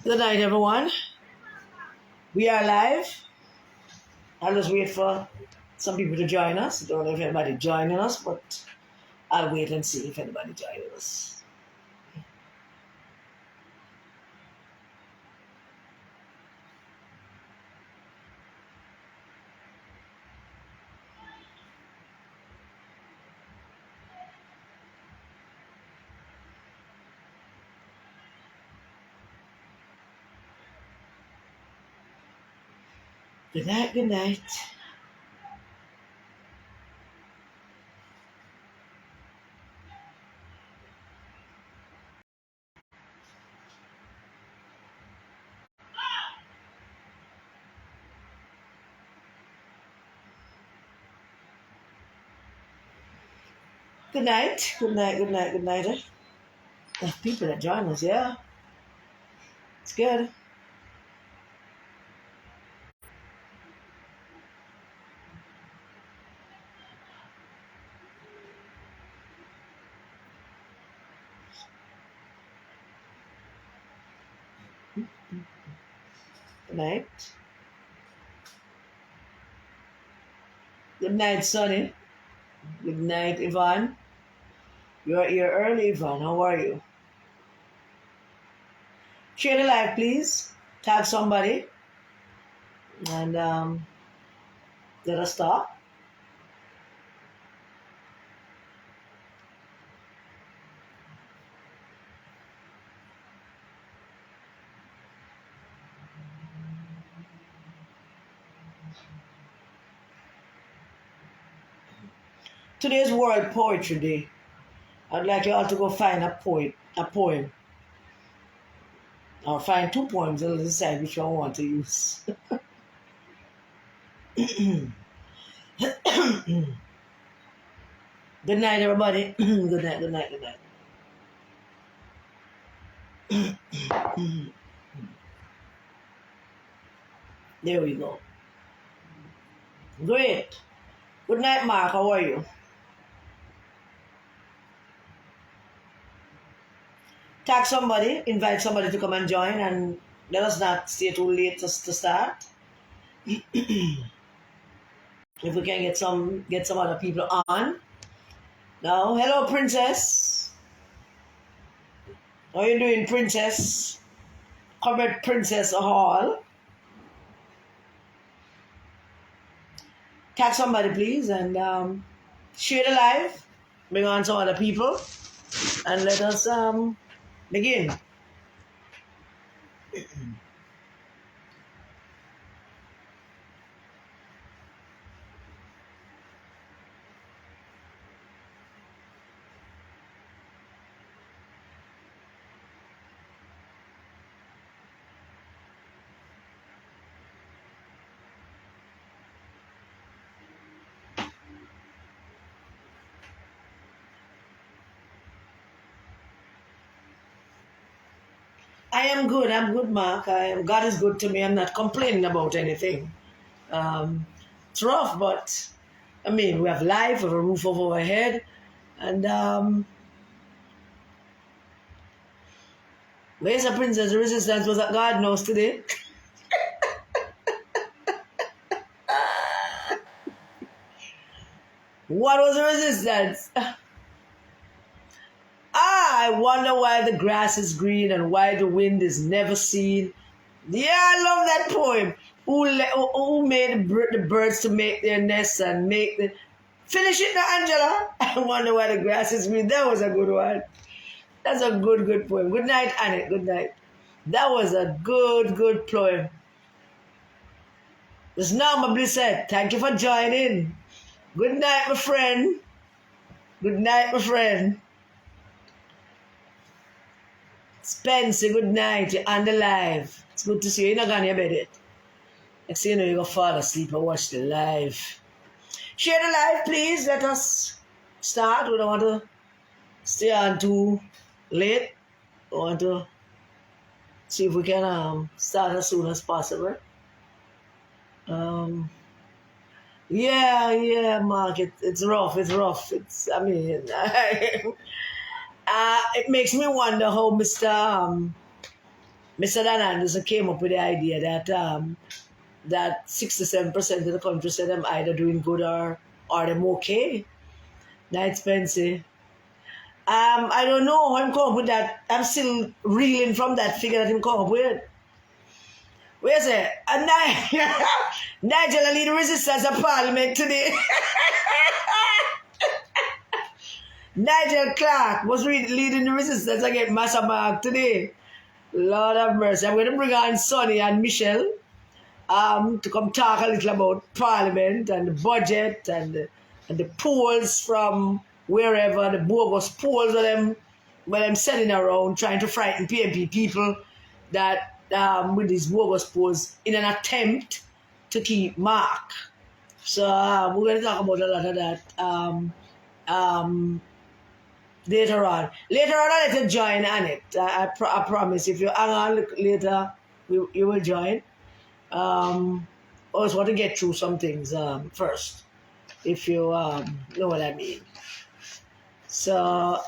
Good night, everyone. We are live. I'll just wait for some people to join us. Don't know if anybody joining us, but I'll wait and see if anybody joining us. Good night, good night. Good night, good night, good night, good night. There's people that join us, yeah. It's good. Good night. Good night, Sonny. Good night, Yvonne. You're here early, Yvonne. How are you? Share the live, please. Tag somebody. And let us start. Today's World Poetry Day. I'd like you all to go find a poem, or find two poems and decide which one you want to use. Good night, everybody. Good night, good night, good night. There we go. Great. Good night, Mark. How are you? Tag somebody, invite somebody to come and join, and let us not stay too late to start. If we can get some other people on. Now, hello, Princess. How you doing, Princess? Comrade Princess Hall. Tag somebody, please, and share the live. Bring on some other people, and let us begin. I am good. I'm good, Mark. God is good to me. I'm not complaining about anything. It's rough, but I mean, we have life, we have a roof over our head, and where's the Princess? The resistance was at God knows today. What was the resistance? I wonder why the grass is green and why the wind is never seen. Yeah, I love that poem. Who made the birds to make their nests and make the... Finish it now, Angela. I wonder why the grass is green. That was a good one. That's a good poem. Good night, Annie. Good night. That was a good poem. This is Norma Blissett. Thank you for joining. Good night, my friend. Good night, my friend. Spencer, good night. You're on the live. It's good to see you. You're not going to your bed yet. Next thing you know, you go fall asleep and watch the live. Share the live, please. Let us start. We don't want to stay on too late. We want to see if we can start as soon as possible. Yeah, Mark. It's rough. I mean, it makes me wonder how Mr. Mr. Dan Anderson came up with the idea that that 67% of the country said them either doing good or them okay. Night Spencer. I don't know how I'm come up with that. I'm still reeling from that figure that him come up with. Where's it? And Nigel lead the resistance of Parliament today. Nigel Clark was leading the resistance against Massa today. Lord have mercy. I'm going to bring on Sonny and Michelle to come talk a little about Parliament and the budget and the polls from wherever, the bogus polls where them sending around trying to frighten PMP people that with these bogus polls in an attempt to keep Mark. So we're going to talk about a lot of that later on. Later on, I'll let you join on it. I promise. If you hang on later, you will join. I just want to get through some things first, if you know what I mean. So,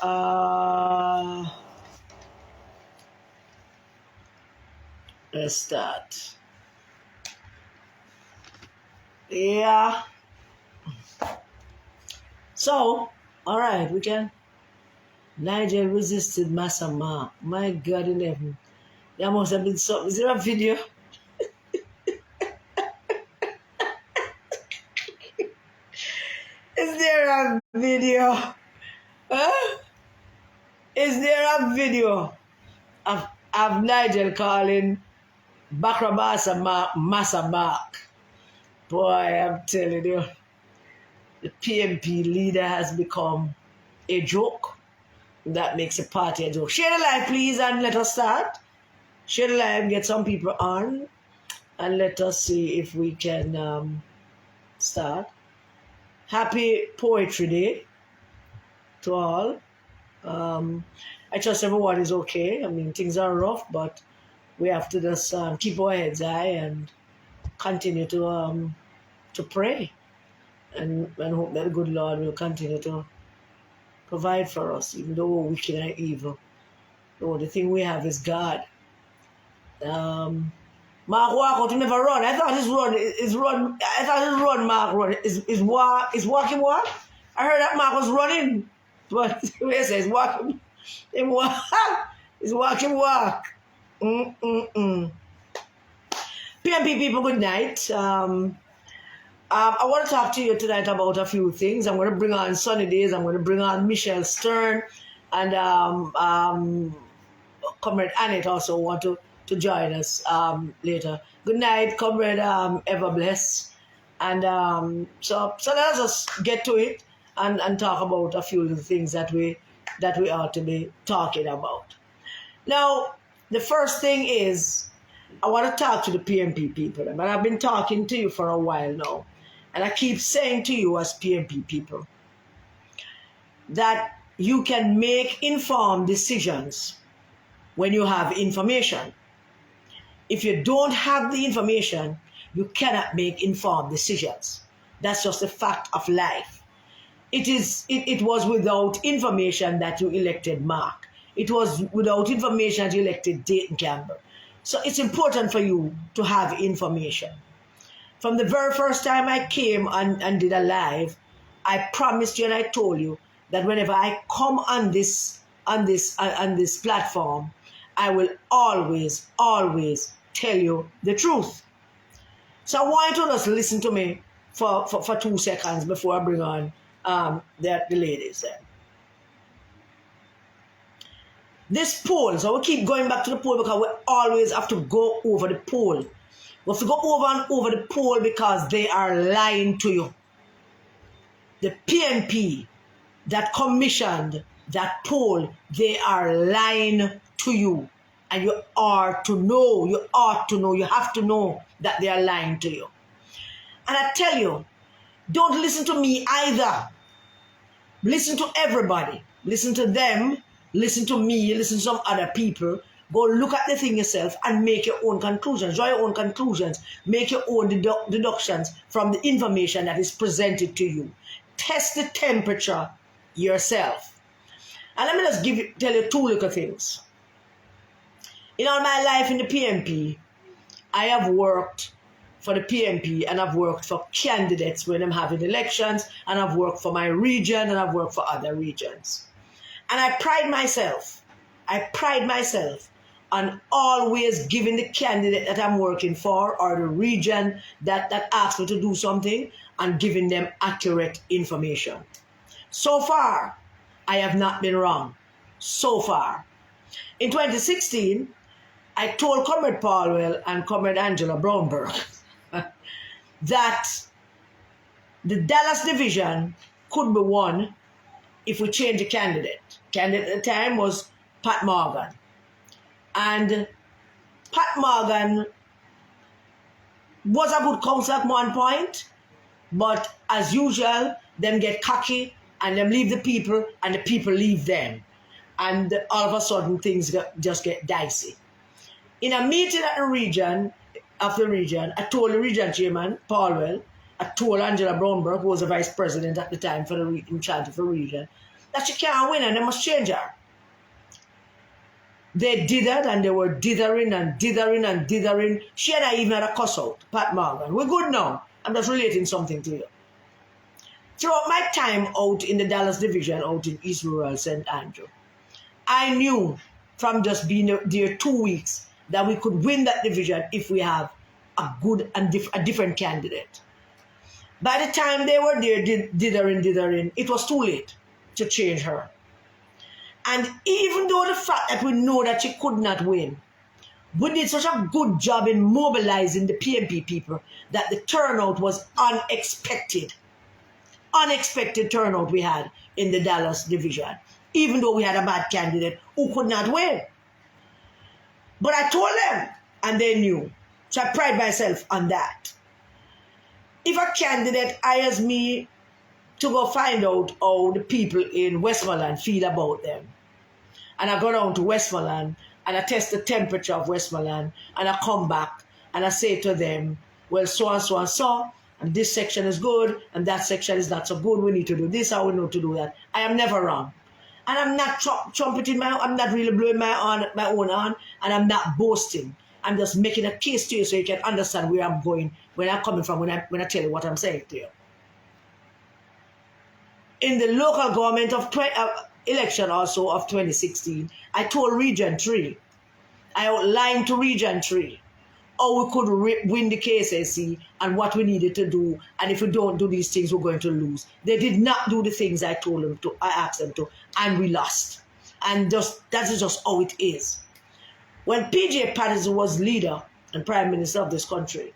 let's start. Yeah. So, all right, we can. Nigel resisted Massa. My God in heaven. There must have been something. Is there a video? Is there a video? Huh? Is there a video of Nigel calling Bakra Massa Mark? Boy, I'm telling you, the PMP leader has become a joke. That makes a party a joke. Share the live, please, and let us start. Share the live, get some people on, and let us see if we can start. Happy Poetry Day to all. I trust everyone is okay. I mean, things are rough, but we have to just keep our heads high and continue to pray and hope that the good Lord will continue to provide for us, even though we're wicked and evil. No, the thing we have is God. Mark Walkout to never run. I thought his run. I thought his run. Mark run. Is walking walk. I heard that Mark was running, but where it says walking, him walk. Is walking walk. PMP people, good night. I want to talk to you tonight about a few things. I'm going to bring on Sunny Days. I'm going to bring on Michelle Stern, and Comrade Annette also want to join us later. Good night, Comrade Everbless. And so let us just get to it and talk about a few of the things that we ought to be talking about. Now, the first thing is, I want to talk to the PMP people. And I've been talking to you for a while now. And I keep saying to you as PMP people that you can make informed decisions when you have information. If you don't have the information, you cannot make informed decisions. That's just a fact of life. It was without information that you elected Mark. It was without information that you elected Dayton Campbell. So it's important for you to have information. From the very first time I came and did a live, I promised you and I told you that whenever I come on this platform, I will always tell you the truth. So I want you to just listen to me for 2 seconds before I bring on the ladies there. This poll, so we keep going back to the poll because we always have to go over the poll. We have to go over and over the poll because they are lying to you. The PMP that commissioned that poll, they are lying to you. And you ought to know, you have to know that they are lying to you. And I tell you, don't listen to me either. Listen to everybody. Listen to them. Listen to me. Listen to some other people. Go look at the thing yourself and make your own conclusions. Draw your own conclusions. Make your own deductions from the information that is presented to you. Test the temperature yourself. And let me just tell you 2 little things. In all my life in the PNP, I have worked for the PNP and I've worked for candidates when I'm having elections, and I've worked for my region and I've worked for other regions. And I pride myself on always giving the candidate that I'm working for or the region that asks me to do something and giving them accurate information. So far, I have not been wrong. So far. In 2016, I told Comrade Paulwell and Comrade Angela Brownberg that the Dallas division could be won if we change the candidate. Candidate at the time was Pat Morgan. And Pat Morgan was a good counselor at one point, but as usual, them get cocky and them leave the people and the people leave them. And all of a sudden things just get dicey. In a meeting at the region, I told the region chairman, Paulwell, I told Angela Brownberg, who was the vice president at the time in charge of the region, that she can't win and they must change her. They did that and they were dithering and dithering and dithering. She and I even had a cuss out, Pat Morgan. We're good now. I'm just relating something to you. Throughout my time out in the Dallas division, out in East Rural St. Andrew, I knew from just being there 2 weeks that we could win that division if we have a good and a different candidate. By the time they were there dithering, it was too late to change her. And even though the fact that we know that she could not win, we did such a good job in mobilizing the PNP people that the turnout was unexpected. Unexpected turnout we had in the Dallas division, even though we had a bad candidate who could not win. But I told them, and they knew. So I pride myself on that. If a candidate hires me to go find out how the people in Westmoreland feel about them, and I go down to Westmoreland and I test the temperature of Westmoreland, and I come back and I say to them, well, so and so and so, and this section is good and that section is not so good, we need to do this, or we need to do that. I am never wrong. And I'm not trumpeting I'm not really blowing my own horn, and I'm not boasting. I'm just making a case to you so you can understand where I'm going, where I'm coming from when I tell you what I'm saying to you. In the local government election also of 2016, I told Region 3, I outlined to Region 3 how we could win the KSSC and what we needed to do, and if we don't do these things, we're going to lose. They did not do the things I told them to, I asked them to, and we lost. And that is just how it is. When PJ Patterson was leader and Prime Minister of this country,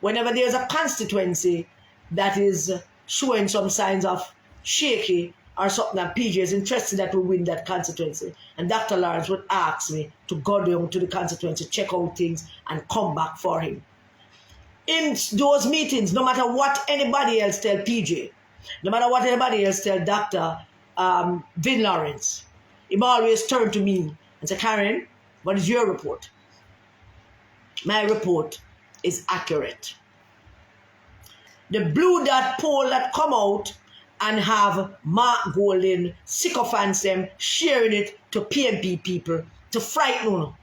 whenever there's a constituency that is showing some signs of shaky or something, that PJ is interested that we win that constituency, and Dr. Lawrence would ask me to go down to the constituency, check out things, and come back for him. In those meetings, no matter what anybody else tell PJ, no matter what anybody else tell Dr. Vin Lawrence, he always turn to me and say, Karen, what is your report? My report is accurate. The Bluedot poll that come out and have Mark Golding sycophants them sharing it to PNP people to frighten Uno.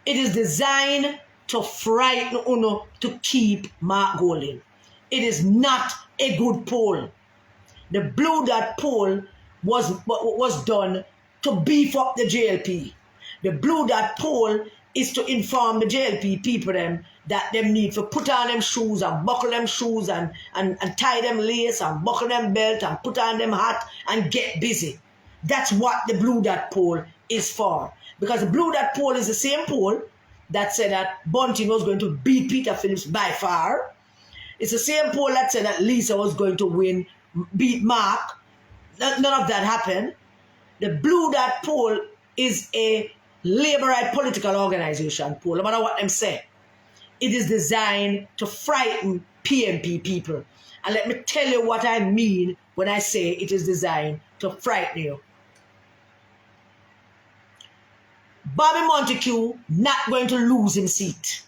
It is designed to frighten Uno to keep Mark Golding. It is not a good poll. The Bluedot poll was done to beef up the JLP. The Bluedot poll is to inform the JLP people them that them need to put on them shoes and buckle them shoes and tie them lace and buckle them belt and put on them hat and get busy. That's what the Bluedot poll is for. Because the Bluedot poll is the same poll that said that Bunting was going to beat Peter Phillips by far. It's the same poll that said that Lisa was going to beat Mark. None of that happened. The Bluedot poll is a Labourite political organization poll, no matter what them say. It is designed to frighten PNP people. And let me tell you what I mean when I say it is designed to frighten you. Bobby Montague not going to lose his seat.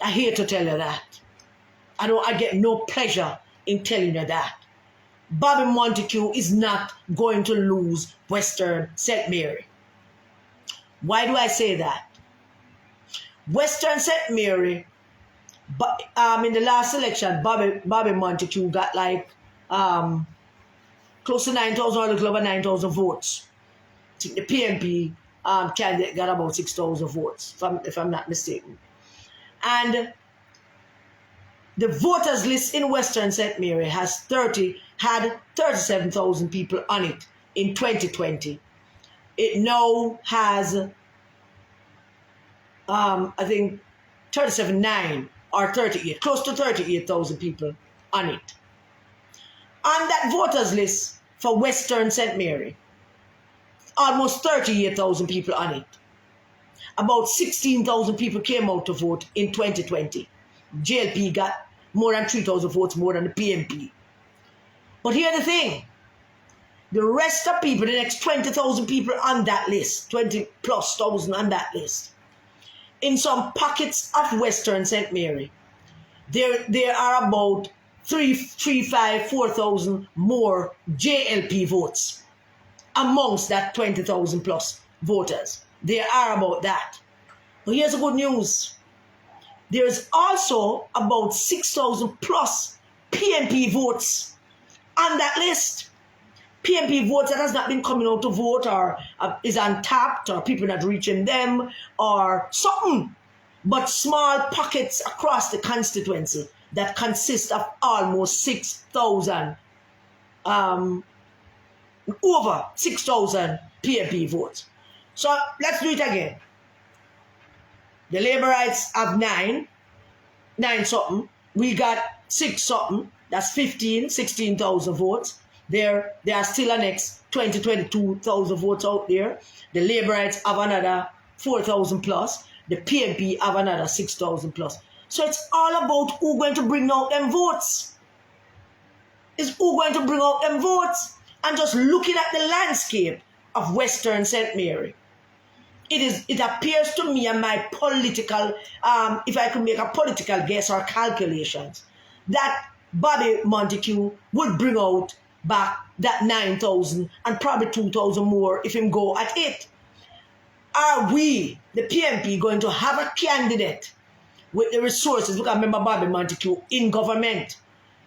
I hate to tell you that. I get no pleasure in telling you that. Bobby Montague is not going to lose Western St. Mary. Why do I say that? Western St. Mary, but in the last election, Bobby Montague got like close to 9,000 or a little over 9,000 votes. The PNP candidate got about 6,000 votes, if I'm not mistaken. And the voters list in Western St. Mary had 37,000 people on it in 2020. It now has, I think, 37,900 or 38, close to 38,000 people on it. On that voters list for Western St. Mary, almost 38,000 people on it. About 16,000 people came out to vote in 2020. JLP got more than 3,000 votes more than the PNP. But here's the thing. The rest of people, the next 20,000 people on that list, 20 plus thousand on that list, in some pockets of Western St. Mary, there are about 4,000 more JLP votes amongst that 20,000 plus voters. There are about that. But here's the good news. There's also about 6,000 plus PNP votes on that list. PNP votes that has not been coming out to vote or is untapped or people not reaching them or something. But small pockets across the constituency that consist of almost 6,000, over 6,000 PNP votes. So let's do it again. The Labourites have nine something. We got 6 something. That's 16,000 votes. There are still a next 22,000 votes out there. The Labourites have another 4,000 plus. The PNP have another 6,000 plus. So it's all about who going to bring out them votes. It's who going to bring out them votes. And just looking at the landscape of Western St. Mary, it appears to me and my political, if I could make a political guess or calculations, that Bobby Montague would bring out back that 9,000 and probably 2,000 more if him go at it. Are we, the PNP, going to have a candidate with the resources? Because remember Bobby Montague in government.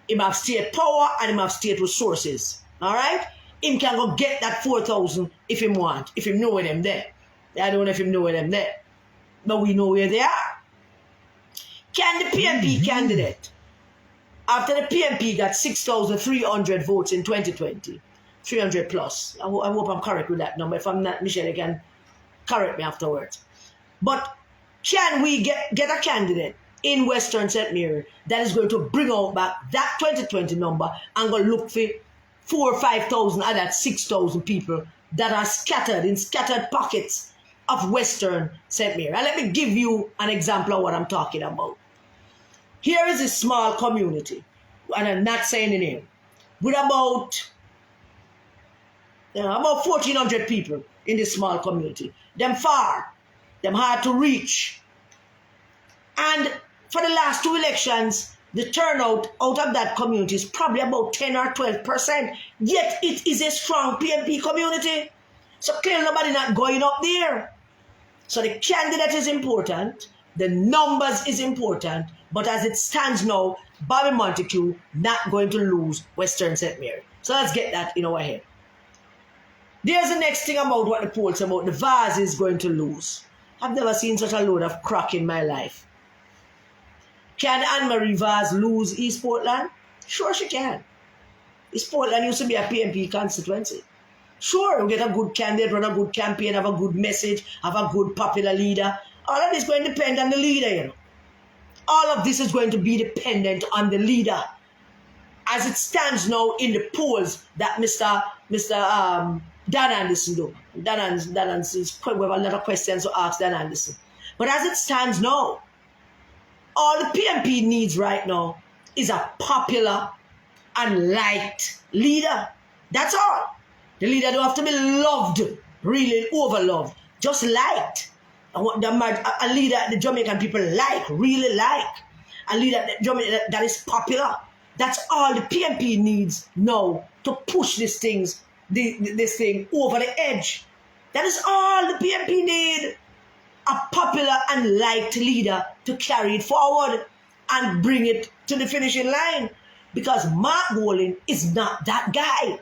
Him have state power and him have state resources. All right? Him can go get that 4,000 if him want, if him know where them there. I don't know if him know where them there. But we know where they are. Can the PNP candidate, after the PNP got 6,300 votes in 2020, 300 plus, I hope I'm correct with that number. If I'm not, Michelle, you can correct me afterwards. But can we get a candidate in Western St. Mary that is going to bring out back that 2020 number and go look for 4,000 or 5,000 of that 6,000 people that are scattered in scattered pockets of Western St. Mary? And let me give you an example of what I'm talking about. Here is a small community, and I'm not saying the name, with about 1,400 people in this small community. Them far, them hard to reach. And for the last 2 elections, the turnout out of that community is probably about 10 or 12%. Yet it is a strong PNP community. So clearly nobody not going up there. So the candidate is important. The numbers is important. But as it stands now, Bobby Montague not going to lose Western St. Mary. So let's get that in our head. There's the next thing about what the polls about. The Vaz is going to lose. I've never seen such a load of crack in my life. Can Anne-Marie Vaz lose East Portland? Sure she can. East Portland used to be a PNP constituency. Sure, we get a good candidate, run a good campaign, have a good message, have a good popular leader. All of this is going to depend on the leader, you know. All of this is going to be dependent on the leader. As it stands now in the polls that Mr. Dan Anderson do. Dan Anderson, we have a lot of questions to ask Dan Anderson. But as it stands now, all the PNP needs right now is a popular and liked leader. That's all. The leader don't have to be loved, really overloved, just liked. A leader the Jamaican people like, really like. A leader that is popular. That's all the PNP needs now to push this thing over the edge. That is all the PNP need. A popular and liked leader to carry it forward and bring it to the finishing line. Because Mark Golding is not that guy.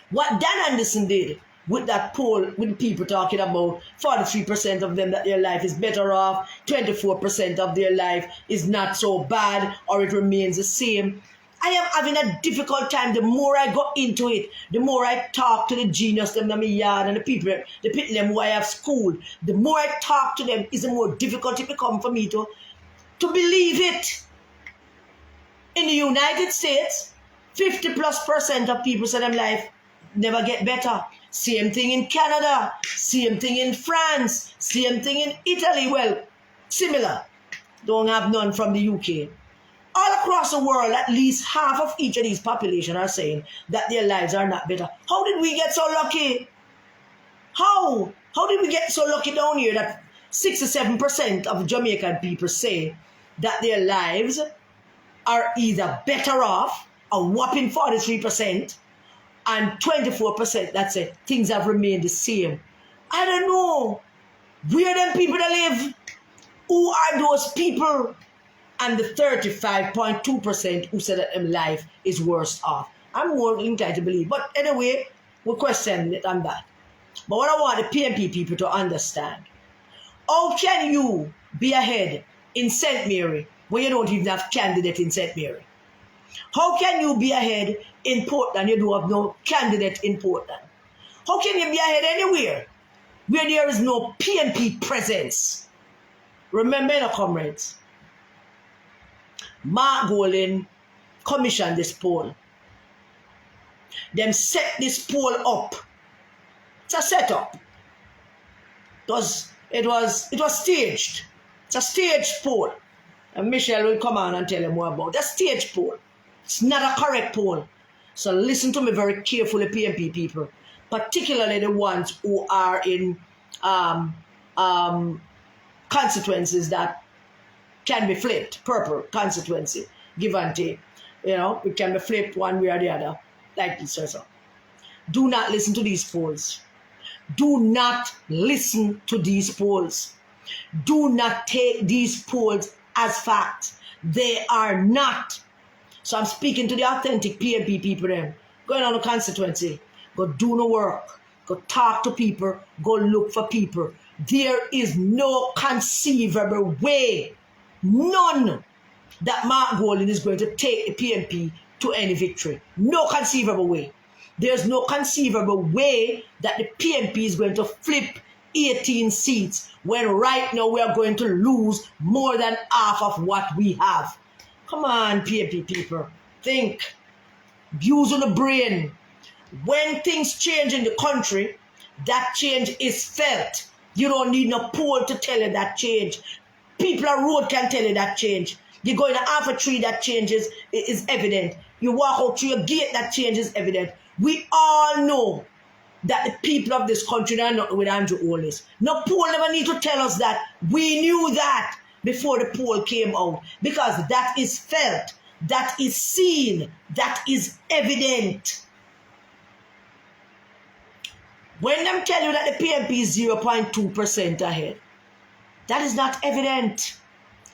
What Dan Anderson did with that poll, with people talking about 43% of them that their life is better off, 24% of their life is not so bad, or it remains the same. I am having a difficult time. The more I go into it, the more I talk to the genius them in my yard and the people them who I have schooled, the more I talk to them, is the more difficult it becomes for me to believe it. In the United States, 50+% of people say their life never get better. Same thing in Canada, same thing in France, same thing in Italy. Well, similar. Don't have none from the UK. All across the world, at least half of each of these populations are saying that their lives are not better. How did we get so lucky? How? How did we get so lucky down here that 6 or 7% of Jamaican people say that their lives are either better off, a whopping 43%, and 24% that say things have remained the same? I don't know. Where them people that live? Who are those people? And the 35.2% who said that their life is worse off. I'm more inclined to believe. But anyway, we're questioning it on that. But what I want the PNP people to understand, how can you be ahead in St. Mary when you don't even have candidate in St. Mary? How can you be ahead in Portland? You don't have no candidate in Portland. How can you be ahead anywhere where there is no PNP presence? Remember, comrades, Mark Golding commissioned this poll. Them set this poll up. It's a setup. It was staged. It's a staged poll. And Michelle will come on and tell you more about that staged poll. It's not a correct poll. So listen to me very carefully, PNP people, particularly the ones who are in constituencies that can be flipped, purple constituency, give and take. You know, it can be flipped one way or the other, like this or so. Do not listen to these polls. Do not listen to these polls. Do not take these polls as fact. They are not. So I'm speaking to the authentic PNP people then. Going on a constituency. Go do the work. Go talk to people. Go look for people. There is no conceivable way, none, that Mark Golding is going to take the PNP to any victory. No conceivable way. There's no conceivable way that the PNP is going to flip 18 seats when right now we are going to lose more than half of what we have. Come on, PNP people. Think. Use on the brain. When things change in the country, that change is felt. You don't need no poll to tell you that change. People on road can tell you that change. You go in a half a tree, that change is evident. You walk out through your gate, that change is evident. We all know that the people of this country are not with Andrew Holness. No poll never need to tell us that. We knew that before the poll came out, because that is felt, that is seen, that is evident. When them tell you that the PNP is 0.2% ahead, that is not evident.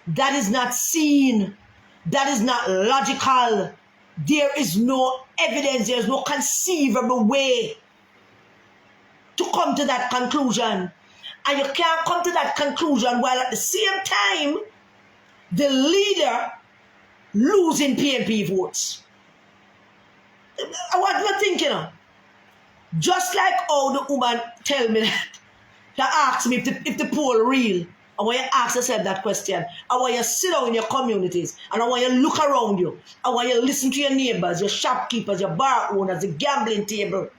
That is not seen. That is not logical. There is no evidence. There is no conceivable way to come to that conclusion. And you can't come to that conclusion while at the same time the leader losing PNP votes. What you thinking of? Just like how the woman tell me that asked me if the poll real. I want you to ask yourself that question. I want you to sit down in your communities, and I want you to look around you. I want you to listen to your neighbors, your shopkeepers, your bar owners, the gambling table.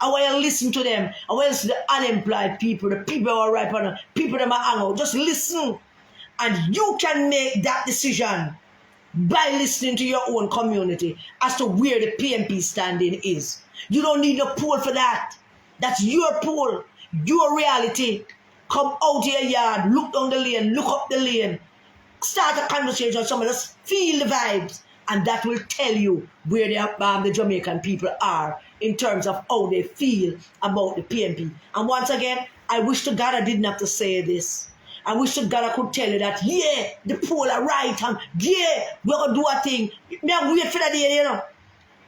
I want you to listen to them. I want you to listen to the unemployed people, the people who are ripe on people that are hang out. Just listen. And you can make that decision by listening to your own community as to where the PNP standing is. You don't need a poll for that. That's your poll, your reality. Come out of your yard, look down the lane, look up the lane, start a conversation with someone, just feel the vibes, and that will tell you where the Jamaican people are in terms of how they feel about the PNP. And once again, I wish to God I didn't have to say this. I wish to God I could tell you that, yeah, the poll are right, and yeah, we're going to do a thing. Me I wait for that day, you know.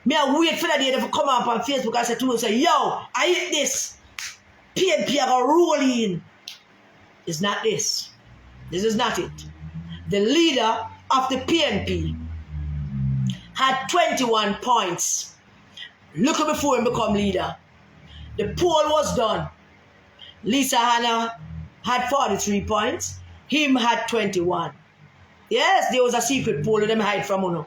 Me I wait for that day to come up on Facebook and say to you, say, yo, I hate this. PNP are going to roll in. It's not this. This is not it. The leader of the PNP had 21 points. Look at before him become leader. The poll was done. Lisa Hanna had 43 points. Him had 21. Yes, there was a secret poll that them hide from Uno.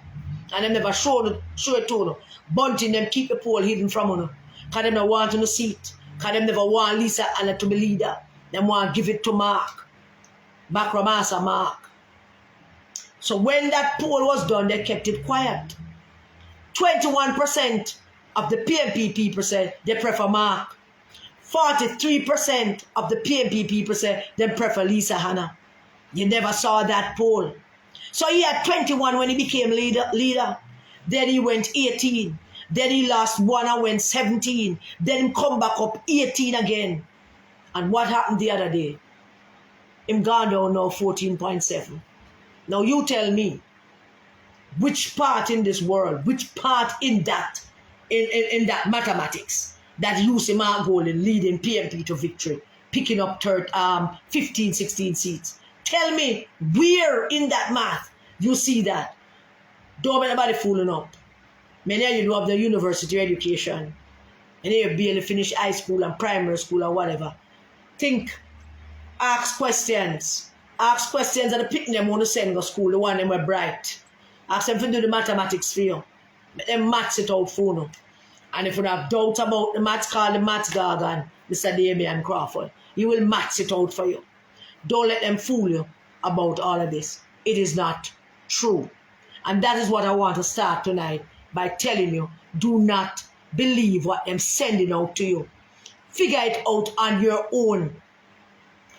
And them never show it to Uno. Bunting them keep the poll hidden from Uno. Because them not want to see it. Because them never want Lisa Hanna to be leader. Them want to give it to Mark. Back from Massa Mark. So when that poll was done, they kept it quiet. 21% of the PNP people said they prefer Mark. 43% of the PNP people said they prefer Lisa Hanna. You never saw that poll. So he had 21 when he became leader. Then he went 18. Then he lost 1 and went 17. Then he come back up 18 again. And what happened the other day? Him gone down now 14.7. Now you tell me, which part in this world, which part in that mathematics that you see Mark Golden leading PNP to victory, picking up 15, 16 seats? Tell me where in that math you see that. Don't make nobody fooling up. Many of you do have the university education. And you barely finish high school and primary school or whatever. Think, ask questions. Ask questions and pick them want to send to school, the one them were bright. Ask them to do the mathematics for you. Make them maths it out for you. And if you have doubts about the maths, call the maths gargan, Mr. Damian Crawford. He will maths it out for you. Don't let them fool you about all of this. It is not true. And that is what I want to start tonight by telling you. Do not believe what I'm sending out to you. Figure it out on your own.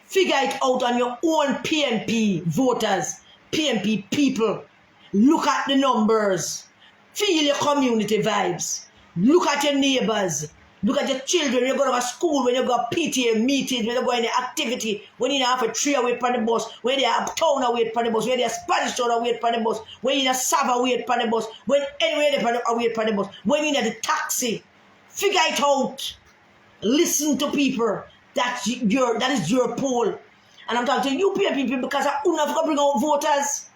Figure it out on your own PNP voters, PNP people. Look at the numbers. Feel your community vibes. Look at your neighbors. Look at your children. When you go to school, when you go to PTA meetings, when you go in the activity, when you have a tree away from the bus, when you have town away from the bus, when you have Spanish town away from the bus, when you have Sava away from the bus, when anywhere away from the bus, when you have the taxi. Figure it out. Listen to people. That is your poll. And I'm talking to you people because I wouldn't have to bring out voters.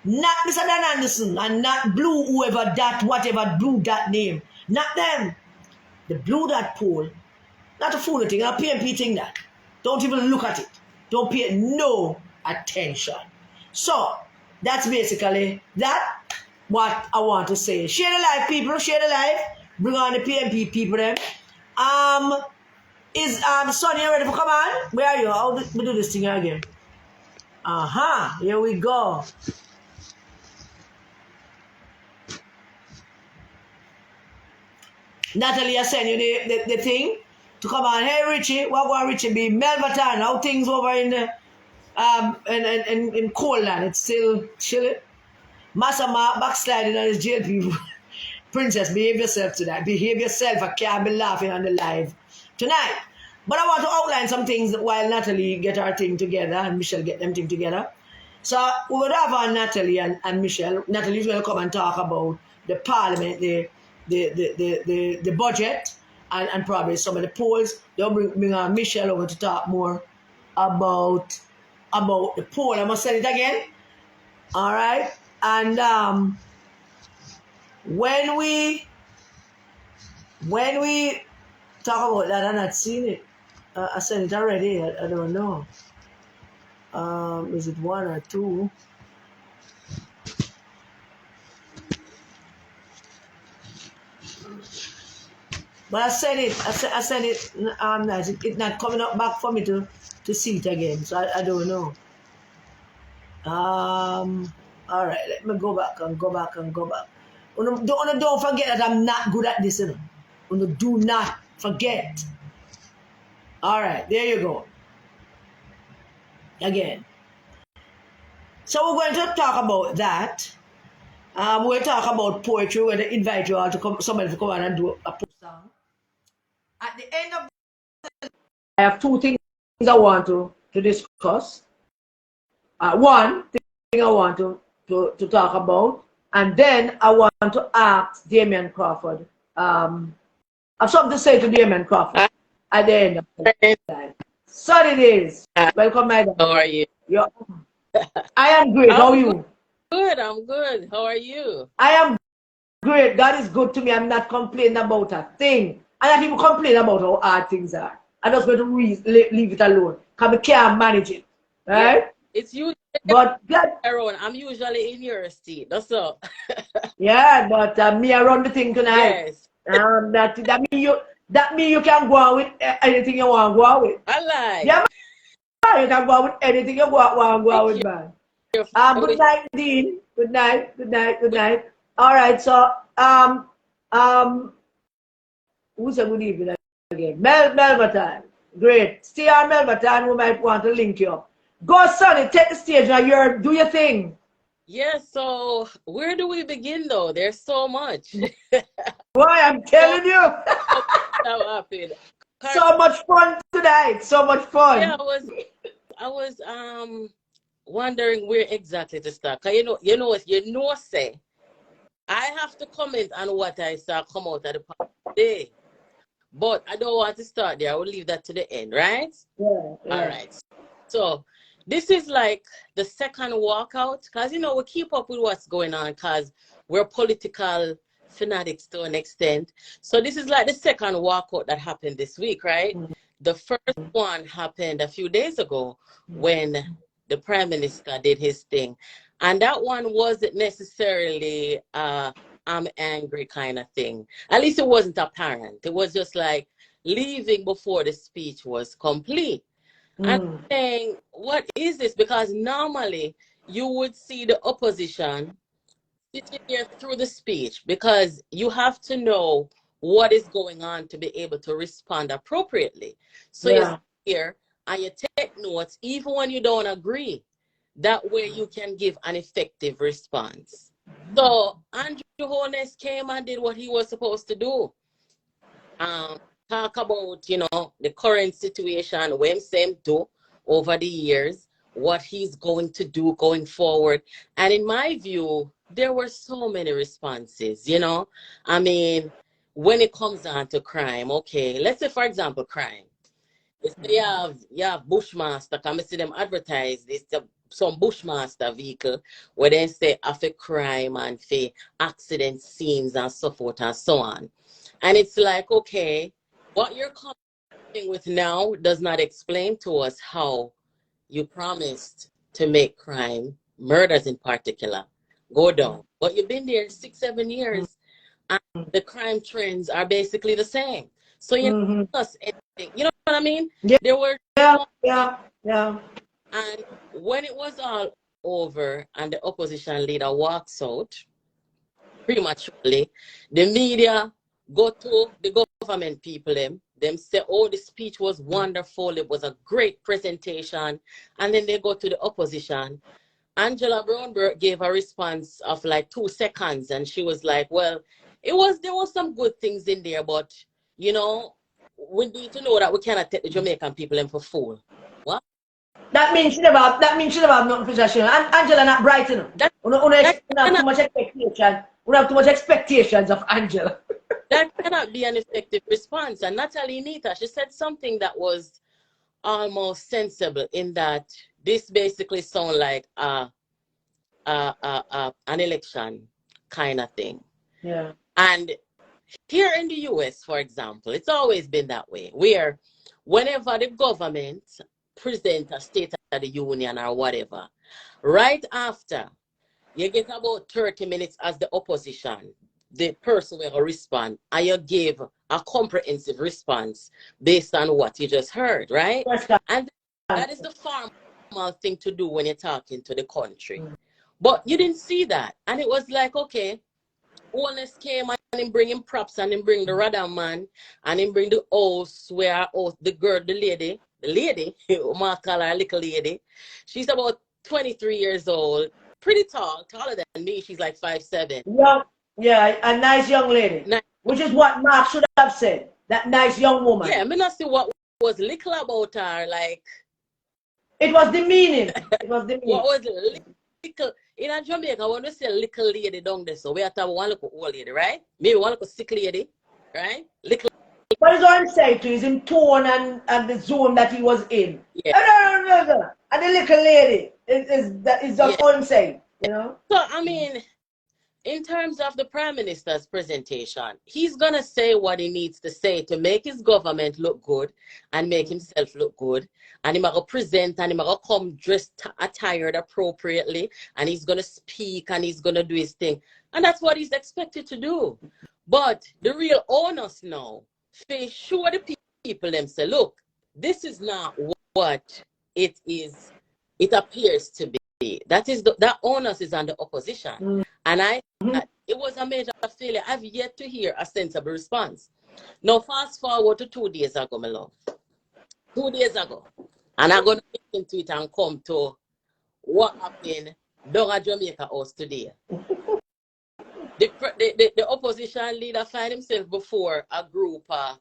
Not Mr. Dan Anderson and not Blue, whoever that, whatever Bluedot name. Not them. The Bluedot poll. Not a fool thing, a PNP thing that. Don't even look at it. Don't pay no attention. So, that's basically that what I want to say. Share the live, people. Share the live. Bring on the PNP people then. Is Sonia ready for come on? Where are you? How do we do this thing again? Here we go. Natalie, I sent you the thing to come on. Hey Richie, what going Richie be? Melverton, how things over in the in Coalland? It's still chilling. Massa backsliding on his jail people. Princess, behave yourself tonight. Behave yourself. I can't be laughing on the live tonight. But I want to outline some things while Natalie get her thing together and Michelle get them thing together. So we would have on Natalie and Michelle. Natalie's going to come and talk about the parliament, the budget, and probably some of the polls. They'll bring on Michelle over to talk more about the poll. I must say it again. All right. And when we talk about that, I'm not seeing it. I said it already. I don't know. Is it 1 or 2? But I said it. I said it. It's not coming up back for me to see it again. So I don't know. All right. Let me go back and go back. Don't forget that I'm not good at this. You know? Do not forget. All right. There you go. Again. So we're going to talk about that. We'll talk about poetry. We're going to invite you all to come, somebody to come out and do a post song. At the end of I have two things I want to discuss. One thing I want to talk about, and then I want to ask Damian Crawford. I've something to say to Damian Crawford at the end of the time. So it is. Welcome, madam. How are you? I am great. How are you? Good, I'm good. How are you? I am great. God is good to me. I'm not complaining about a thing. And I people complain about how hard things are. I'm just going to leave it alone. Because I can't manage it. Right? Yeah, it's you. But God, I'm usually in your state. That's all. yeah, but me I run the thing tonight. Yes. That mean you can go on with anything you want to go on with. I like. Yeah, man, you can go on with anything you want to go on with, man. Good night, Dean. Good night. Good night. Good night. All right. So who's a good evening again? Melbatan. Great. Stay on Melbatan. We might want to link you up. Go, Sonny. Take the stage now. Do your thing. Yes. So where do we begin, though? There's so much. Boy, I'm telling you. So much fun tonight. So much fun. Yeah, I was wondering where exactly to start. Cause say I have to comment on what I saw come out of the party today. But I don't want to start there. I will leave that to the end, right? Yeah. All right. So this is like the second walkout because, we keep up with what's going on because we're political fanatics to an extent. So this is like the second walkout that happened this week, right? The first one happened a few days ago when the Prime Minister did his thing. And that one wasn't necessarily I'm angry kind of thing. At least it wasn't apparent. It was just like leaving before the speech was complete. I'm saying, what is this? Because normally you would see the opposition sitting here through the speech because you have to know what is going on to be able to respond appropriately. So you sit here and you take notes even when you don't agree. That way you can give an effective response. So Andrew Holness came and did what he was supposed to do. Talk about, the current situation, when same do over the years, what he's going to do going forward. And in my view, there were so many responses, I mean, when it comes down to crime, okay, let's say, for example, crime. You have Bushmaster, come see them advertise this, some Bushmaster vehicle where they say after crime and for accident scenes and so forth and so on. And it's like, okay, what you're coming with now does not explain to us how you promised to make crime, murders in particular, go down. But you've been there 6-7 years and the crime trends are basically the same. So you know us anything. You know what I mean? Yeah. There were Yeah. And when it was all over and the opposition leader walks out prematurely, the media go to the government people, them say, oh, the speech was wonderful, it was a great presentation, and then they go to the opposition. Angela Brownberg gave a response of like 2 seconds, and she was like, well, there was some good things in there, but we need to know that we cannot take the Jamaican people in for fool. What? That means she never have nothing for that. Angela not bright enough. We have too much expectation. We have too much expectations of Angela. That cannot be an effective response. And Natalie Nita, she said something that was almost sensible in that this basically sounds like an election kind of thing. Yeah. And here in the US, for example, it's always been that way, where whenever the government present a State of the Union or whatever, right after, you get about 30 minutes as the opposition, the person will respond, and you give a comprehensive response based on what you just heard, right? And that is the formal thing to do when you're talking to the country. But you didn't see that. And it was like, okay, Holness came and him bring him props and him bring the radar man and him bring the host where the girl, the lady, Mark call her little lady. She's about 23 years old, pretty tall, taller than me. She's like 5'7". Yeah, a nice young lady. Nice Which is what Mark should have said. That nice young woman. Yeah, I mean, I see what was little about her. Like, it was demeaning. It was demeaning. What was little in a Jamaica when we say little lady down there, so we have to have one little old lady, right? Maybe one little sick lady, right? Little. What is all I'm saying to his in tone and the zone that he was in. Yeah. And the little lady is just all I'm saying, you know? So I mean, in terms of the Prime Minister's presentation, he's gonna say what he needs to say to make his government look good and make himself look good. And he's gonna present and he's gonna come dressed, attired appropriately, and he's gonna speak and he's gonna do his thing. And that's what he's expected to do. But the real onus now, to show the people them say, look, this is not what it is. It appears to be. That onus is on the opposition. And it was a major failure. I've yet to hear a sensible response. Now, fast forward to 2 days ago, my love. 2 days ago. And I'm going to get into it and come to what happened down at Jamaica House today. The opposition leader find himself before a group of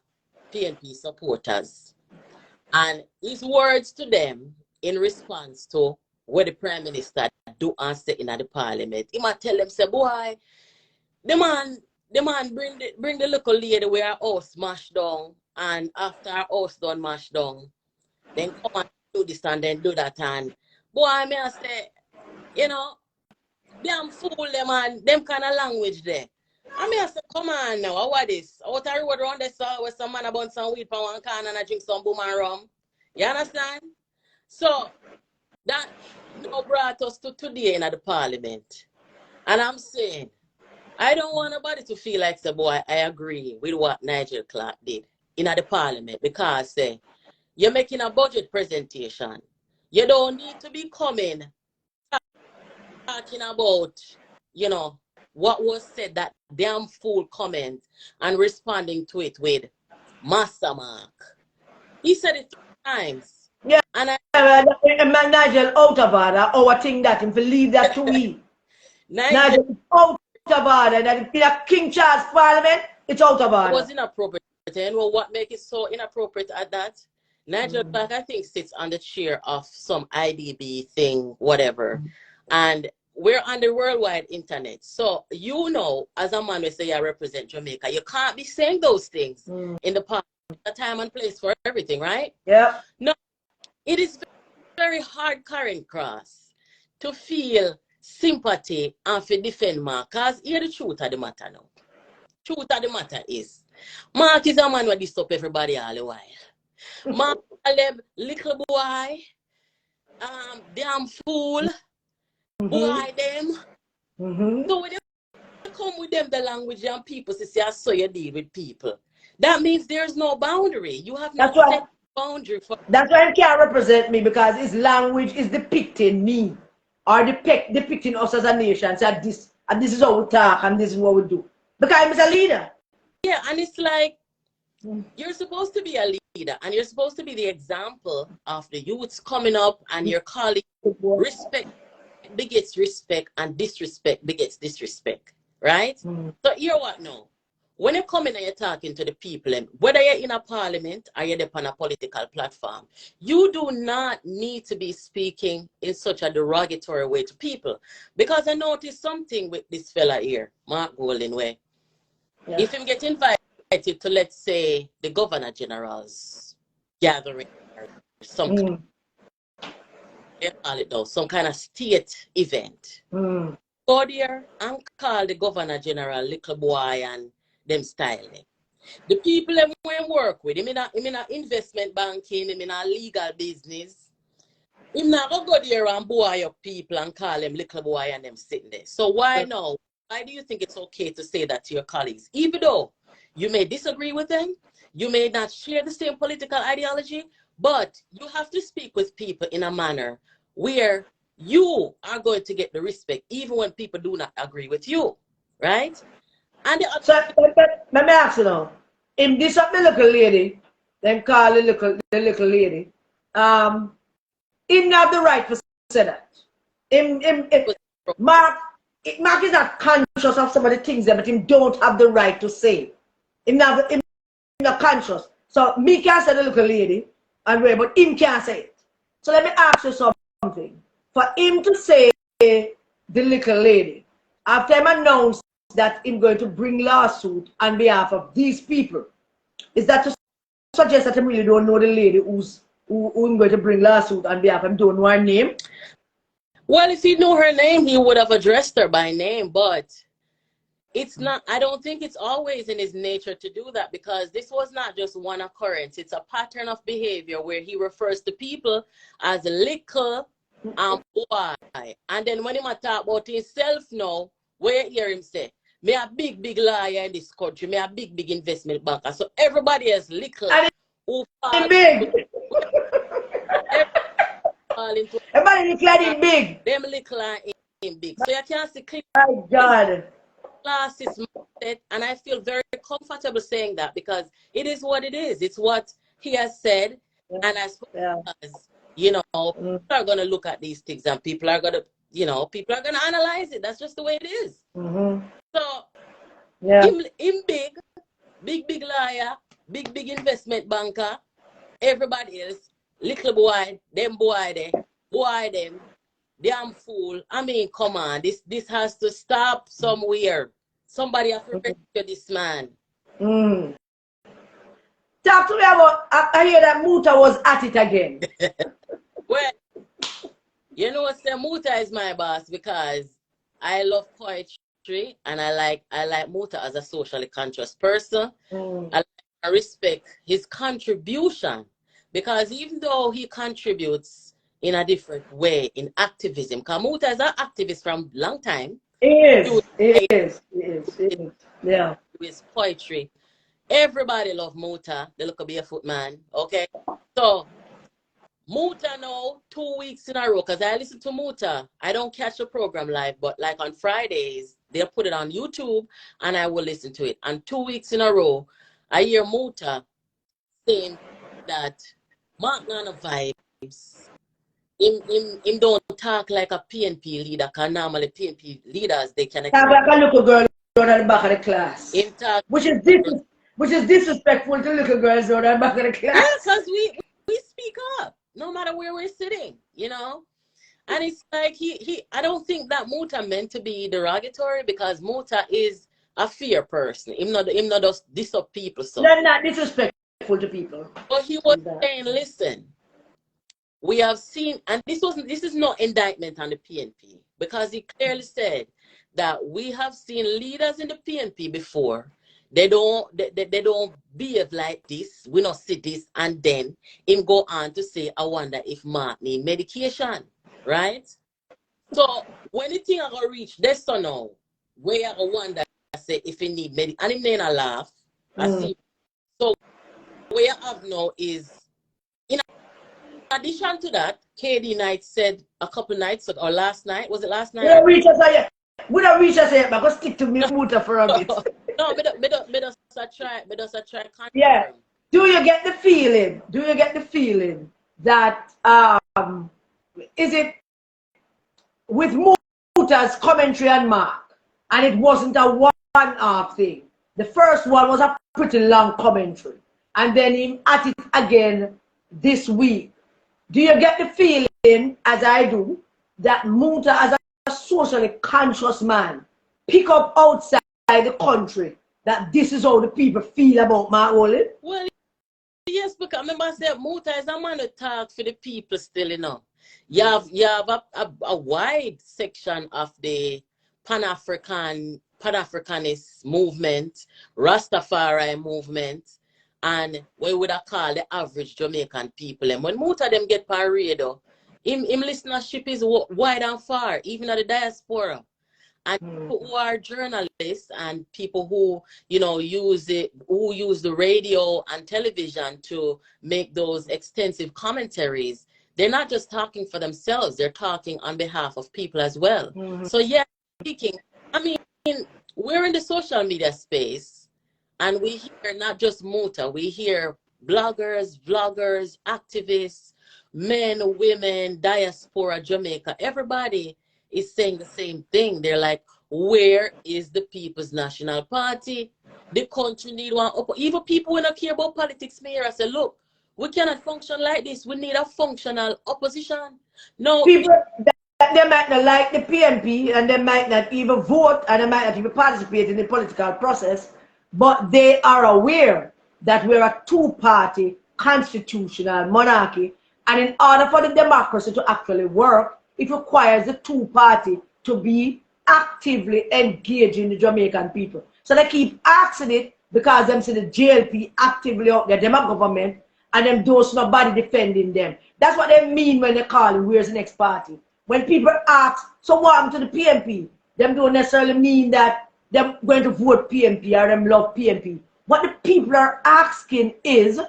PNP supporters. And his words to them in response to what the Prime Minister do and say in the Parliament, he might tell them, say, boy, the man bring the little lady where our house smashed down, and after our house done mashed down, then come and do this and then do that. And boy, may I say, you know, damn fool them and them kind of language there. I mean, I say, come on now, what is? Out a road around there, so where some man about some weed from one can and I drink some boom and rum. You understand? So that now brought us to today in the Parliament. And I'm saying, I don't want nobody to feel like, say, boy, I agree with what Nigel Clark did in the Parliament, because say, you're making a budget presentation. You don't need to be coming talking about, you know, what was said, that damn fool comment, and responding to it with Massa Mark. He said it 3 times. Yeah. And Nigel out of order, our thing that him to leave that to we. Nigel out of order. That in a King Charles Parliament, it's out of order. It was inappropriate. And well, what makes it so inappropriate at that? Nigel Clark, I think, sits on the chair of some IDB thing, whatever. And we're on the worldwide internet. So, you know, as a man who say I represent Jamaica, you can't be saying those things in the past. A time and place for everything, right? Yeah. No, it is very hard, Karen Cross, to feel sympathy and to defend Mark. Because here's the truth of the matter now. Truth of the matter is, Mark is a man who disturb everybody all the while. Mark little boy, damn fool, boy them. So when you come with them the language and people say, I saw you deal with people. That means there's no boundary. You have no set boundary for. That's why he can't represent me, because his language is depicting me, or depicting us as a nation. So this is how we talk and this is what we do. Because I'm a leader. Yeah, and it's like you're supposed to be a leader, and you're supposed to be the example of the youths coming up, and your colleagues. Respect begets respect, and disrespect begets disrespect, right? So hear what now? When you come in and you're talking to the people, whether you're in a parliament or you're on a political platform, you do not need to be speaking in such a derogatory way to people. Because I noticed something with this fella here, Mark Goldenway. Yeah. If him get invited to, let's say, the Governor General's gathering, or some some kind of state event, go there and call the Governor General little boy and them styling. The people them we work with, him in a investment banking, him in a legal business. Him not go there and boy up people and call them little boy and them sitting there. So why now? Why do you think it's okay to say that to your colleagues? Even though you may disagree with them, you may not share the same political ideology, but you have to speak with people in a manner where you are going to get the respect, even when people do not agree with you, right? And so, let me ask you now. If this up the little lady, then call the little lady, he have the right to say that. Mark is not conscious of some of the things there, but him don't have the right to say. him not conscious. So me can't say the little lady, and way, but him can't say it. So let me ask you something. For him to say the little lady, after him announced that he's going to bring lawsuit on behalf of these people, is that to suggest that he really don't know the lady who I'm going to bring lawsuit on behalf of him, don't know her name? Well, if he knew her name, he would have addressed her by name, but it's not, I don't think it's always in his nature to do that, because this was not just one occurrence. It's a pattern of behavior where he refers to people as little and boy. And then when he talk about himself now, where you hear him say, me a big, big liar in this country, me a big, big investment banker. So everybody is little who fall big. into Everybody declared him big. them little and him big. So you can't see clear. My God. Classist mindset, and I feel very comfortable saying that, because it is what it is. It's what he has said, and I suppose, people are going to look at these things, and people are going to, people are going to analyze it. That's just the way it is. So, him big liar, big investment banker, everybody else, little boy, them, damn fool. I mean, come on, this has to stop somewhere. Somebody has to rescue this man. Talk to me about, I hear that Muta was at it again. Well, you know what, Muta is my boss because I love poetry, and I like Muta as a socially conscious person. I respect his contribution, because even though he contributes in a different way in activism, because Muta is an activist from a long time. It is. Yeah. His poetry. Everybody love Muta, the look barefoot man. Okay. So Muta now 2 weeks in a row, because I listen to Muta. I don't catch the program live, but like on Fridays, they'll put it on YouTube and I will listen to it. And 2 weeks in a row, I hear Muta saying that Mark Nana vibes. Him don't talk like a PNP leader, because normally PNP leaders, they can talk like a little girl at the back of the class. Him talk, which is disrespectful to little girls at the back of the class. Yeah, because we speak up no matter where we're sitting, And it's like I don't think that Muta meant to be derogatory, because Muta is a fair person. Him not just diss up people. So they're not disrespectful to people. But he was saying, listen, we have seen, and this is no indictment on the PNP, because he clearly said that we have seen leaders in the PNP before. They don't behave like this. We not see this, and then him go on to say, I wonder if Mark need medication, right? So when the thing I go reach this so now, where I wonder, I say if he need medication, and him then I laugh. I see. So where I have now is, in addition to that, KD Knight said a couple nights ago, or last night, was it last night? We don't reach us yet, but go stick to me Muta for a bit. No, me just try. Yeah. Do you get the feeling? That is it with Muta's commentary and Mark, and it wasn't a one-off thing. The first one was a pretty long commentary, and then him at it again this week. Do you get the feeling, as I do, that Muta, as a socially conscious man, pick up outside the country that this is how the people feel about Mark Rowley? Well, yes, because remember I said Muta is a man who talk for the people still, You have a wide section of the Pan-Africanist movement, Rastafari movement, and what we would have called the average Jamaican people. And when Muta them get par radio, him listenership is wide and far, even at the diaspora. And people who are journalists and people who, use the radio and television to make those extensive commentaries, they're not just talking for themselves, they're talking on behalf of people as well. So yeah, speaking, I mean, we're in the social media space, and we hear not just Muta, we hear bloggers, vloggers, activists, men, women, diaspora, Jamaica, everybody is saying the same thing. They're like, where is the People's National Party? the country need one. Even people who don't care about politics, may hear I say, look, we cannot function like this. We need a functional opposition. No, People that they might not like the PNP and they might not even vote and they might not even participate in the political process, but they are aware that we're a two-party constitutional monarchy, and in order for the democracy to actually work, it requires the two-party to be actively engaging the Jamaican people. So they keep asking it because them see the JLP actively out there, them a government, and them those nobody defending them. That's what they mean when they call it, where's the next party? When people ask, so what happened to the PNP? Them don't necessarily mean that they're going to vote PNP or them love PNP. What the people are asking is,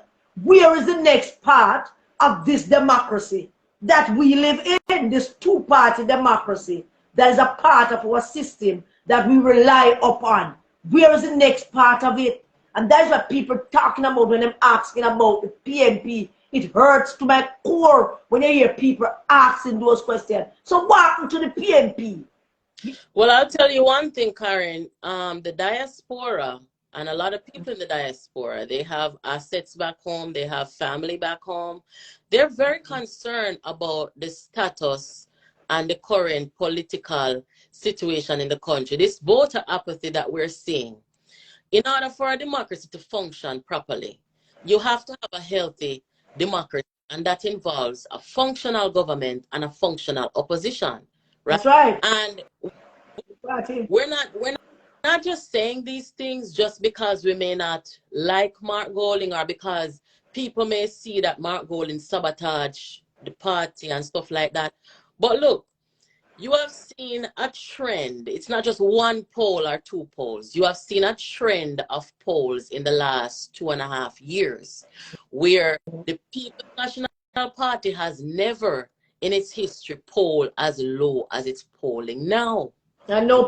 where is the next part of this democracy that we live in, this two-party democracy that is a part of our system that we rely upon? Where is the next part of it? And that's what people talking about when they're asking about the PNP. It hurts to my core when I hear people asking those questions. So what happened to the PNP? well, I'll tell you one thing, Karen. The diaspora and a lot of people in the diaspora, they have assets back home. They have family back home. They're very concerned about the status and the current political situation in the country. This voter apathy that we're seeing. In order for a democracy to function properly, you have to have a healthy democracy, and that involves a functional government and a functional opposition, right? That's right. And we're not just saying these things just because we may not like Mark Golding or because people may see that Mark Golding sabotage the party and stuff like that. But look, you have seen a trend. It's not just one poll or two polls. You have seen a trend of polls in the last 2.5 years where the People's National Party has never in its history polled as low as it's polling now. And no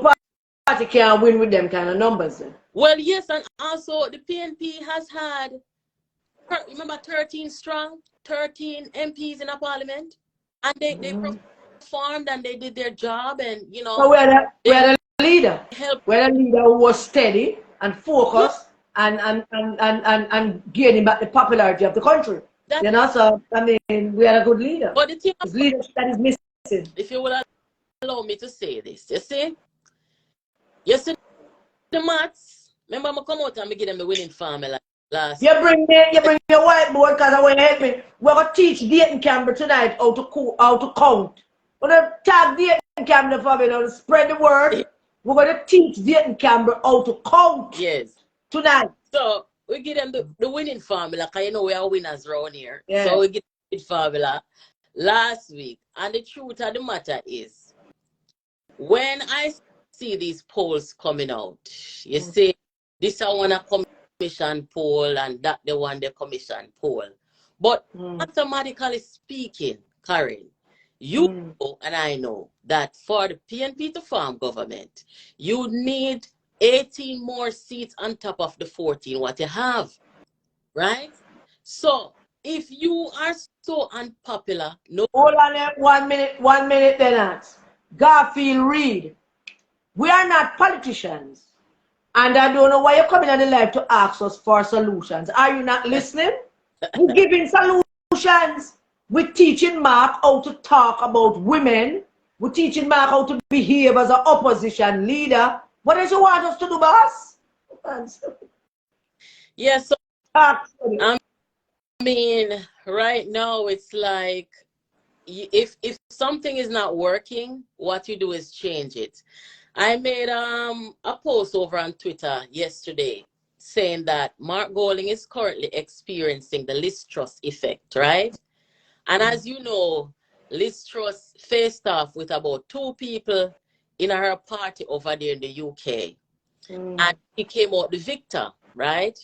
party can win with them kind of numbers. Well, yes, and also the PNP has had, remember, 13 strong, 13 MPs in a parliament, and they performed and they did their job, and So we had a leader. helped. We had a leader who was steady and focused and gaining back the popularity of the country. So I mean, we had a good leader. But the thing, His leadership that is missing. if you will allow me to say this, you see the maths. Remember, I come out and I give them the winning formula last. You bring your whiteboard because I want to help me. We're gonna teach Dayton Campbell tonight how to count. We're gonna tag Dayton Campbell for me to spread the word. We're gonna teach Dayton Campbell how to count. Yes. Tonight. So we give them the winning formula because we are winners around here. Yeah. So we give the winning formula last week. And the truth of the matter is, when I see these polls coming out, you say this I want a commission poll and that the one the commission poll. But mathematically speaking, Karen, you know and I know that for the PNP to form government, you need 18 more seats on top of the 14 what you have, right? So if you are so unpopular, no. Hold on there, 1 minute then. Garfield Reed, we are not politicians. And I don't know why you're coming on the live to ask us for solutions. Are you not listening? We're giving solutions. We're teaching Mark how to talk about women. We're teaching Mark how to behave as an opposition leader. What does you want us to do, boss? Yes, so, I mean, right now it's like, if something is not working, what you do is change it. I made a post over on Twitter yesterday saying that Mark Golding is currently experiencing the Liz Truss effect, right? And as you know, Liz Truss faced off with about 2 people in her party over there in the UK. And he came out the victor, right?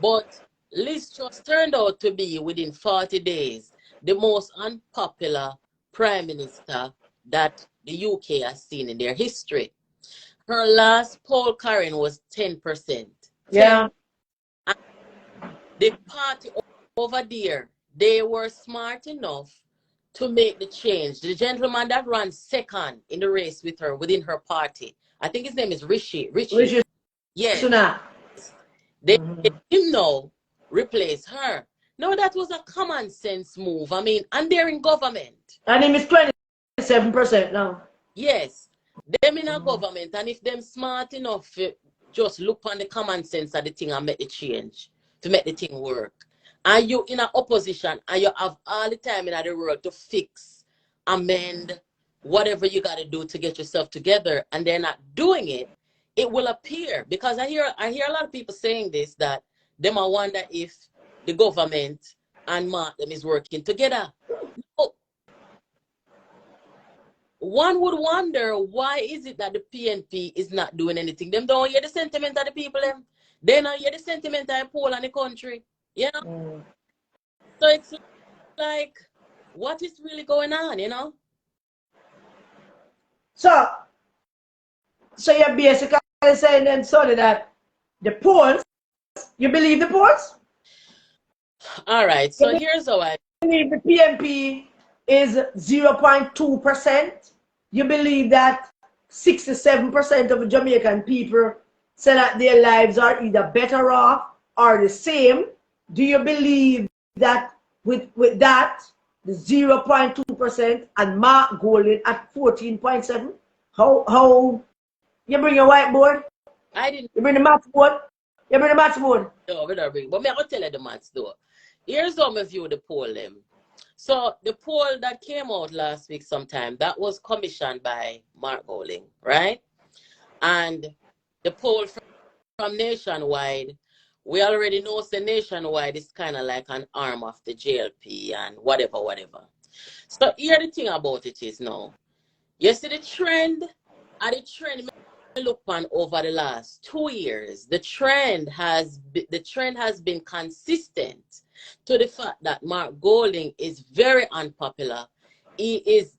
But Liz Truss turned out to be, within 40 days, the most unpopular prime minister that the UK has seen in their history. Her last poll, Karen, was 10%. Yeah. And the party over there, they were smart enough to make the change. The gentleman that ran second in the race with her within her party, I think his name is Rishi. Rishi. Yes. Sunak. They let him now replace her. No, that was a common sense move. I mean, and they're in government. And him is 27% now. Yes, them in a government, and if them smart enough, just look on the common sense of the thing and make the change to make the thing work. And you in a opposition, and you have all the time in the world to fix, amend, whatever you got to do to get yourself together, and they're not doing it, it will appear. Because I hear a lot of people saying this, that them I wonder if the government and Mark them is working together. No, one would wonder, why is it that the PNP is not doing anything? Them don't hear the sentiment of the people. They don't hear the sentiment of the poor and the country. You know? So it's like, what is really going on, you know? So you're basically saying then, sorry, that the polls, you believe the polls? All right, so here's how I believe the PNP is 0.2%. You believe that 67% of Jamaican people say that their lives are either better off or the same. Do you believe that with that, the 0.2% and Mark Golden at 14.7? How you bring your whiteboard? I didn't. You bring the maths board? You bring the maths board? No, we don't bring. But me, I will tell you the maths though. Here's how I view the poll them. So the poll that came out last week sometime, that was commissioned by Mark Golding, right? And the poll from Nationwide, we already know the Nationwide is kind of like an arm of the JLP and whatever. So here the thing about it is now, you see the trend, and the trend I look on over the last 2 years, the trend has been consistent to the fact that Mark Golding is very unpopular. He is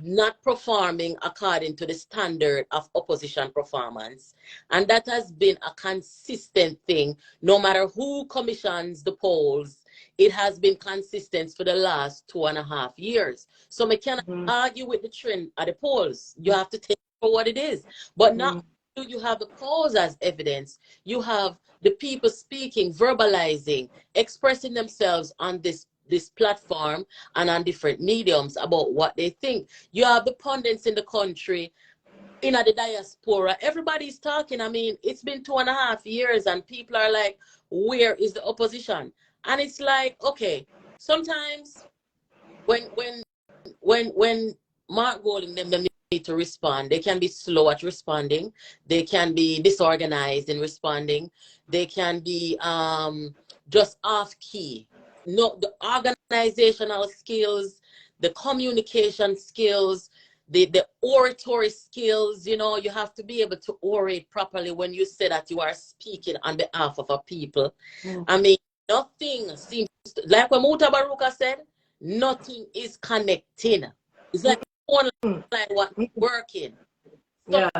not performing according to the standard of opposition performance. And that has been a consistent thing. No matter who commissions the polls, it has been consistent for the last 2.5 years. So we cannot argue with the trend at the polls. You have to take it for what it is. But not do you have the polls as evidence, you have the people speaking, verbalizing, expressing themselves on this platform and on different mediums about what they think. You have the pundits in the country, in the diaspora. Everybody's talking. I mean, it's been 2.5 years and people are like, where is the opposition? And it's like, okay, sometimes when Mark Golding them need to respond, they can be slow at responding. They can be disorganized in responding. They can be just off key. No, the organizational skills, the communication skills, the oratory skills, you know, you have to be able to orate properly when you say that you are speaking on behalf of a people. I mean, nothing seems to, like what Muta said, nothing is connecting. It's like one line what working. So,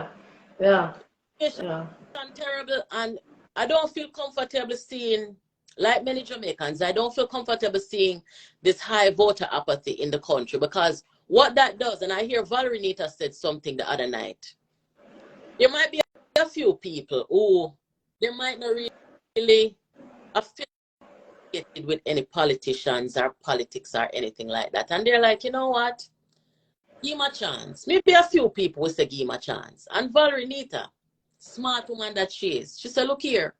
yeah. Terrible, and I don't feel comfortable seeing, like many Jamaicans, I don't feel comfortable seeing this high voter apathy in the country, because what that does, and I hear Valerie Nita said something the other night, there might be a few people who they might not really affiliated with any politicians or politics or anything like that, and they're like, you know what, give him a chance. Maybe a few people will say give him a chance. And Valerie Nita, smart woman that she is, she said, look here,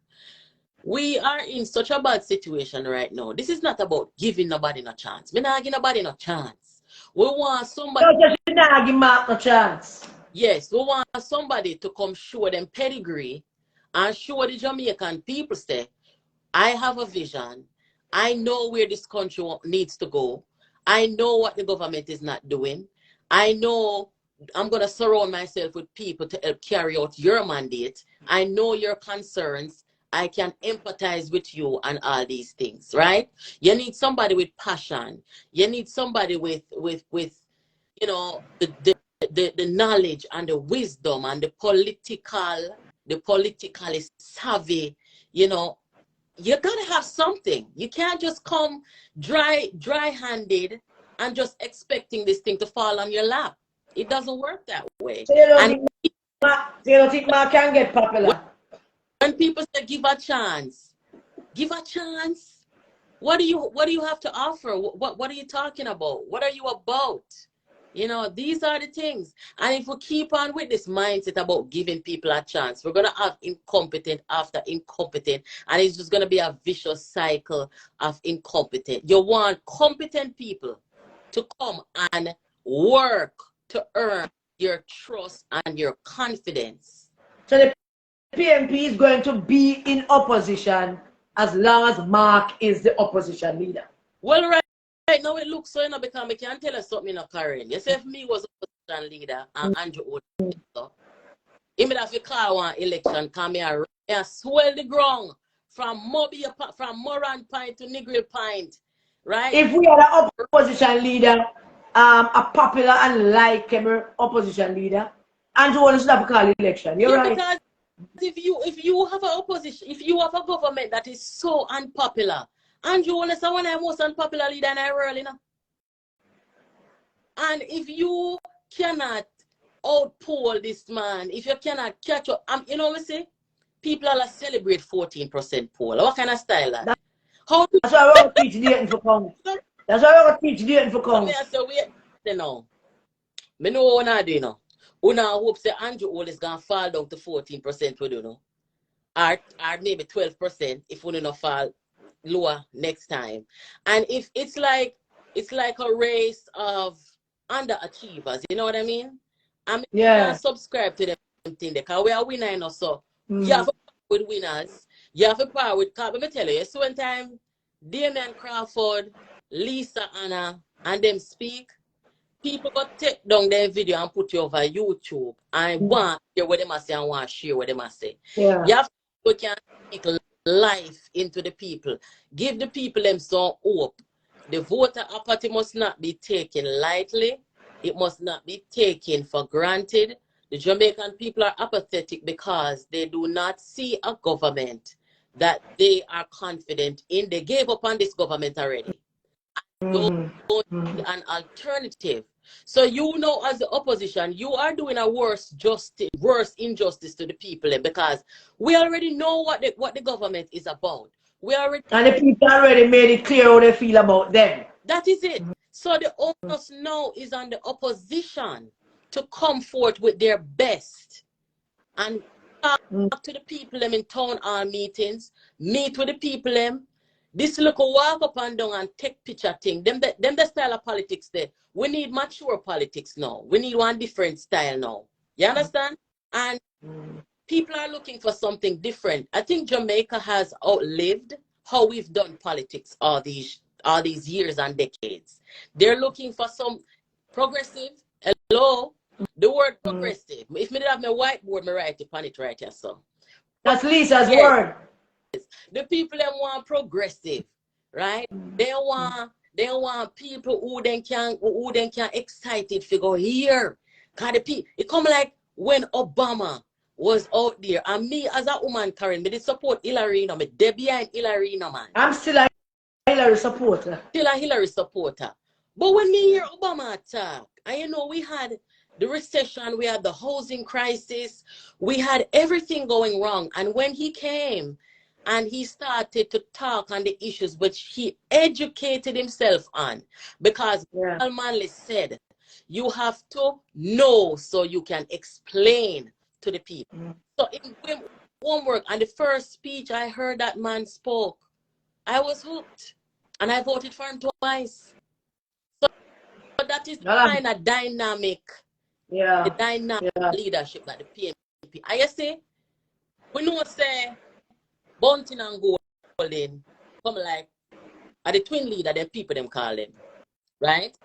we are in such a bad situation right now. This is not about giving nobody no chance. We're not giving nobody no chance. We want somebody. No, not give Mark no chance. Yes, we want somebody to come show them pedigree and show the Jamaican people, say, I have a vision. I know where this country needs to go. I know what the government is not doing. I know I'm going to surround myself with people to help carry out your mandate. I know your concerns. I can empathize with you and all these things, right? You need somebody with passion. You need somebody with you know, the knowledge and the wisdom and the politically savvy, you know. You gotta have something. You can't just come dry-handed and just expecting this thing to fall on your lap. It doesn't work that way. So you don't think Mark can get popular? When people say give a chance, what do you have to offer? What are you talking about? What are you about? You know, these are the things. And if we keep on with this mindset about giving people a chance, we're gonna have incompetent after incompetent, and it's just gonna be a vicious cycle of incompetent. You want competent people to come and work to earn your trust and your confidence. So the PMP is going to be in opposition as long as Mark is the opposition leader. Well, right now it looks so, you know, because I can tell you something, you know, Karen. You say if me was opposition leader and Andrew Old, he would have to call one election, come here and swell the ground from Moran Pint to Negril Pint, right? If we had an opposition leader, a popular and likable opposition leader, Andrew Old should have to call election. You're right. Because if you have an opposition, if you have a government that is so unpopular, Andrew Old is one of the most unpopular leader in our world, you know. And if you cannot outpoll this man, if you cannot catch up, you know what I say? People are celebrate 14% poll. What kind of style that? That's why we're going to teach dating for count. That's why we're going to teach dating for count. You know, I know what I do, you know. Una hope say Andrew Old is going to fall down to 14%, we don't know. Or maybe 12% if we don't fall lower next time. And if it's like a race of underachievers, you know what I mean? I mean, you can subscribe to them thing because we are winning also. You have a power with winners. You have a power with let me tell you, so one time Damian Crawford, Lisa Anna, and them speak, people got take down their video and put it over YouTube and want to hear what they must say and want to share what they must say. Yeah. You have to can speak life into the people. Give the people them some hope. The voter apathy must not be taken lightly. It must not be taken for granted. The Jamaican people are apathetic because they do not see a government that they are confident in. They gave up on this government already. Don't need an alternative. So you know, as the opposition, you are doing a worse injustice to the people because we already know what the government is about. And the people already made it clear how they feel about them. That is it. So the onus now is on the opposition to come forth with their best and talk to the people them in town hall meetings, meet with the people them. This look walk up and down and take picture thing. Them the style of politics there. We need mature politics now. We need one different style now. You understand? And people are looking for something different. I think Jamaica has outlived how we've done politics all these years and decades. They're looking for some progressive. Hello? The word progressive. If me did have my whiteboard, me write it on it right here, so. That's Lisa's word. The people that want progressive, right? They want people who then can excited to go here. Cause the people, it come like when Obama was out there, and me as a woman, Karen, me did support Hillary, you know, me dey behind Hillary, you know, man. I'm still a Hillary supporter. Still a Hillary supporter. But when me hear Obama talk, and you know, we had the recession, we had the housing crisis, we had everything going wrong. And when he came and he started to talk on the issues which he educated himself on, because Manley said, you have to know so you can explain to the people. So in homework, and the first speech I heard that man spoke, I was hooked. And I voted for him twice. So that is the kind of dynamic, the dynamic leadership that the PNP. I say, we know say Bunting and Golden come like are the twin leader, them people them call them. Right?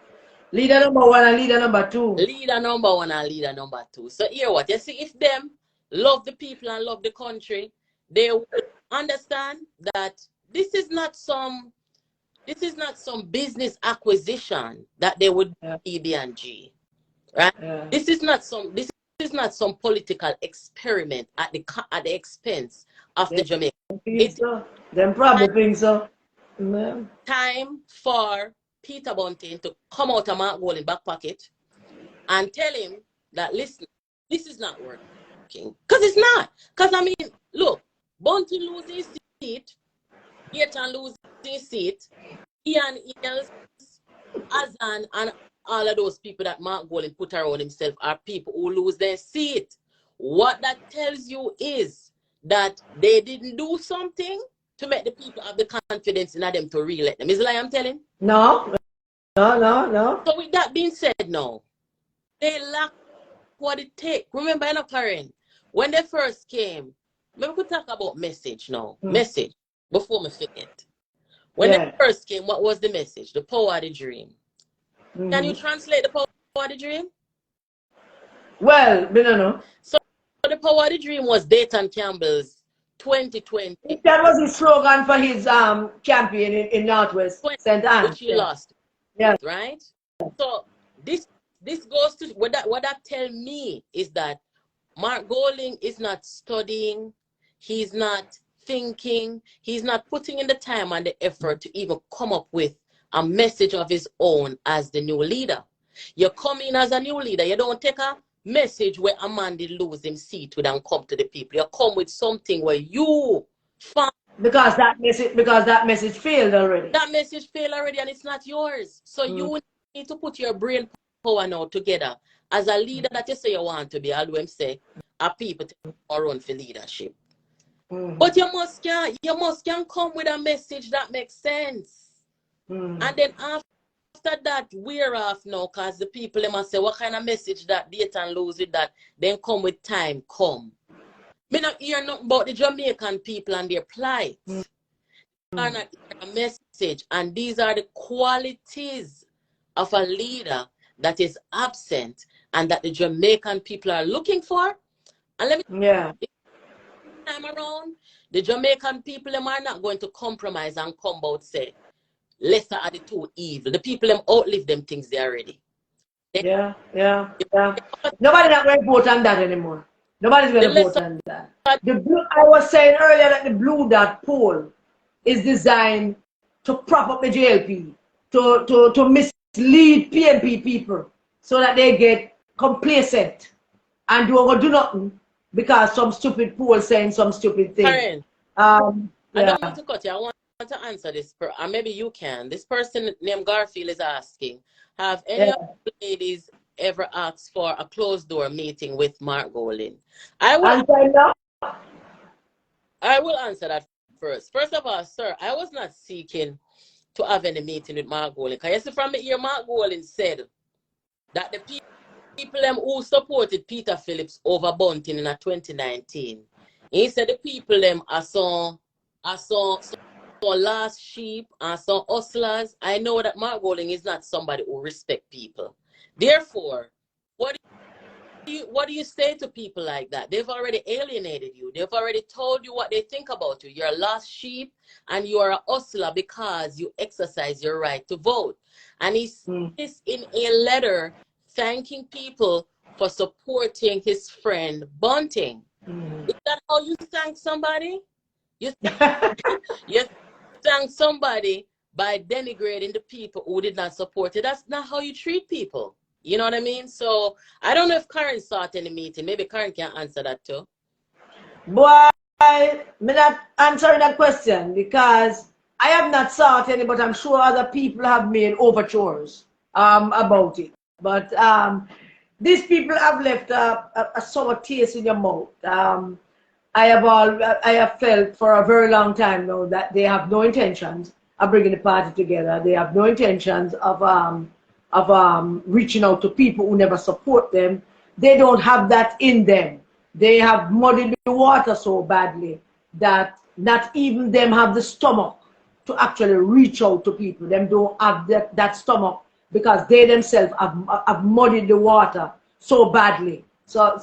Leader number 1 and leader number 2. Leader number 1 and leader number 2. So here what? You see, if them love the people and love the country, they would understand that this is not some business acquisition that they would do BB&G, right? This is not some political experiment at the expense of the Jamaican. Them probably think so. Time for Peter Bunting to come out of Mark Gold in back pocket and tell him that listen, this is not working. Because it's not. Because I mean, look, Bunty lose his seat, Gaetan lose his seat, Ian Eels, Azan, and all of those people that Mark Golden put around himself are people who lose their seat. What that tells you is that they didn't do something to make the people have the confidence in them to re-elect them. Is it like I'm telling? No, no. So with that being said now, they lack what it takes. Remember, Karen, when they first came, maybe we could talk about message now. Message, before me forget. When they first came, what was the message? The power of the dream. Can you translate the power of the dream? Well, we don't know. So the power of the dream was Dayton Campbell's 2020. That was his slogan for his campaign in Northwest St. Anne. Which he lost. Yeah. Right? So this goes to what that tell me is that Mark Golding is not studying, he's not thinking, he's not putting in the time and the effort to even come up with a message of his own as the new leader. You come in as a new leader, you don't take a message where a man did lose him seat with and come to the people. You come with something where you find because that message failed already. That message failed already and it's not yours. So you need to put your brain power now together as a leader that you say you want to be. I'll say are people to run for leadership. But you must can come with a message that makes sense. And then after that, we're off now because the people they must say what kind of message that Dayton lose with that, then come with time, come. Me not hear nothing about the Jamaican people and their plight. Are not hear a message. And these are the qualities of a leader that is absent and that the Jamaican people are looking for. And let me this time around, the Jamaican people them are not going to compromise and come out say, lesser are the two evil. The people them outlive them things they already. Yeah. Nobody's not going to vote on that anymore. Nobody's going to vote on that. I was saying earlier that the Bluedot poll is designed to prop up the JLP, to mislead PNP people so that they get complacent and don't do nothing because some stupid poll saying some stupid thing. Karen, I don't want to cut you. I want to answer this, or maybe you can. This person named Garfield is asking, have any of the ladies ever asked for a closed door meeting with Mark Golding? I will answer that first. First of all, sir, I was not seeking to have any meeting with Mark Golding. Because yesterday from the ear, Mark Golding said that the people who supported Peter Phillips over Bunting in 2019, he said the people are some last sheep and some hustlers. I know that Mark Golding is not somebody who respect people. Therefore, what do you say to people like that? They've already alienated you. They've already told you what they think about you. You're a lost sheep and you are a hustler because you exercise your right to vote. And he says in a letter thanking people for supporting his friend Bunting. Is that how you thank somebody? You thank somebody by denigrating the people who did not support it. That's not how you treat people. You know what I mean? So I don't know if Karen sought any meeting. Maybe Karen can answer that too. Boy, I'm not answering that question because I have not sought any, but I'm sure other people have made overtures about it. But these people have left a sour taste in your mouth. I have felt for a very long time now that they have no intentions of bringing the party together. They have no intentions of reaching out to people who never support them. They don't have that in them. They have muddied the water so badly that not even them have the stomach to actually reach out to people. Them don't have that stomach because they themselves have muddied the water so badly. So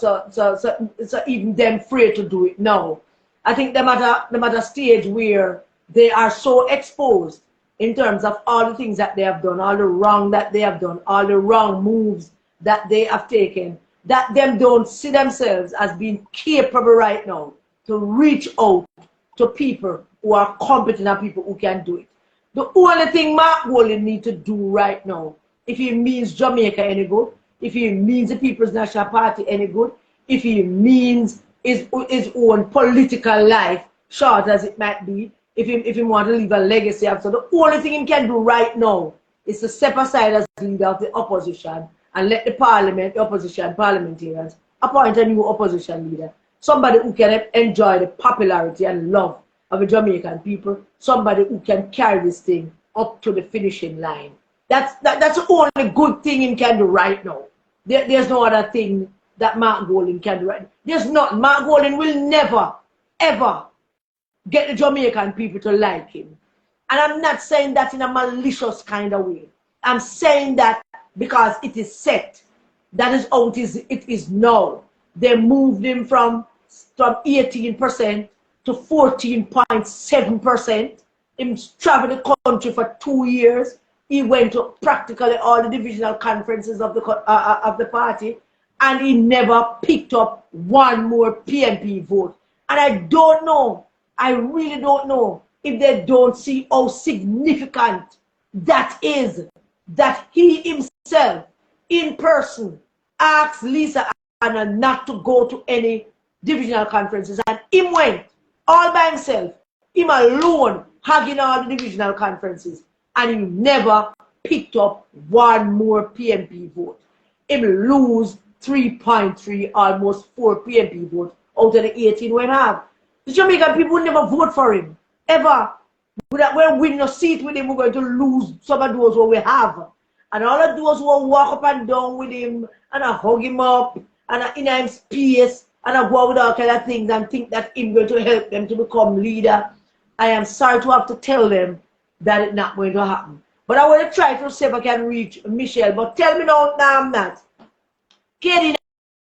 even them afraid to do it now. I think them at a stage where they are so exposed in terms of all the things that they have done, all the wrong that they have done, all the wrong moves that they have taken, that them don't see themselves as being capable right now to reach out to people who are competent and people who can do it. The only thing Mark Golding needs to do right now, if he means Jamaica any good, if he means the People's National Party any good, if he means his own political life short as it might be, if he want to leave a legacy after, the only thing he can do right now is to step aside as leader of the opposition and let the parliament, the opposition parliamentarians, appoint a new opposition leader. Somebody who can enjoy the popularity and love of the Jamaican people, somebody who can carry this thing up to the finishing line. That's the only good thing he can do right now. There's no other thing that Mark Golding can do right now. There's not. Mark Golding will never, ever get the Jamaican people to like him. And I'm not saying that in a malicious kind of way. I'm saying that because it is set. That is how it is now. They moved him from 18% to 14.7%. He traveled the country for 2 years. He went to practically all the divisional conferences of the party, and he never picked up one more PNP vote. And I don't know, I really don't know if they don't see how significant that is, that he himself, in person, asked Lisa Anna not to go to any divisional conferences, and him went all by himself, him alone, hugging all the divisional conferences, and he never picked up one more PNP vote. Him lose 3.3, almost 4 PNP votes out of the 18 we have. The Jamaican people would never vote for him, ever. We're winning a seat with him, we're going to lose some of those what we have. And all of those who walk up and down with him, and I hug him up, and I in his space, and I go out with all kind of things and think that he's going to help them to become leader. I am sorry to have to tell them that it's not going to happen. But I want to try to see if I can reach Michelle. But tell me now, I'm not. Katie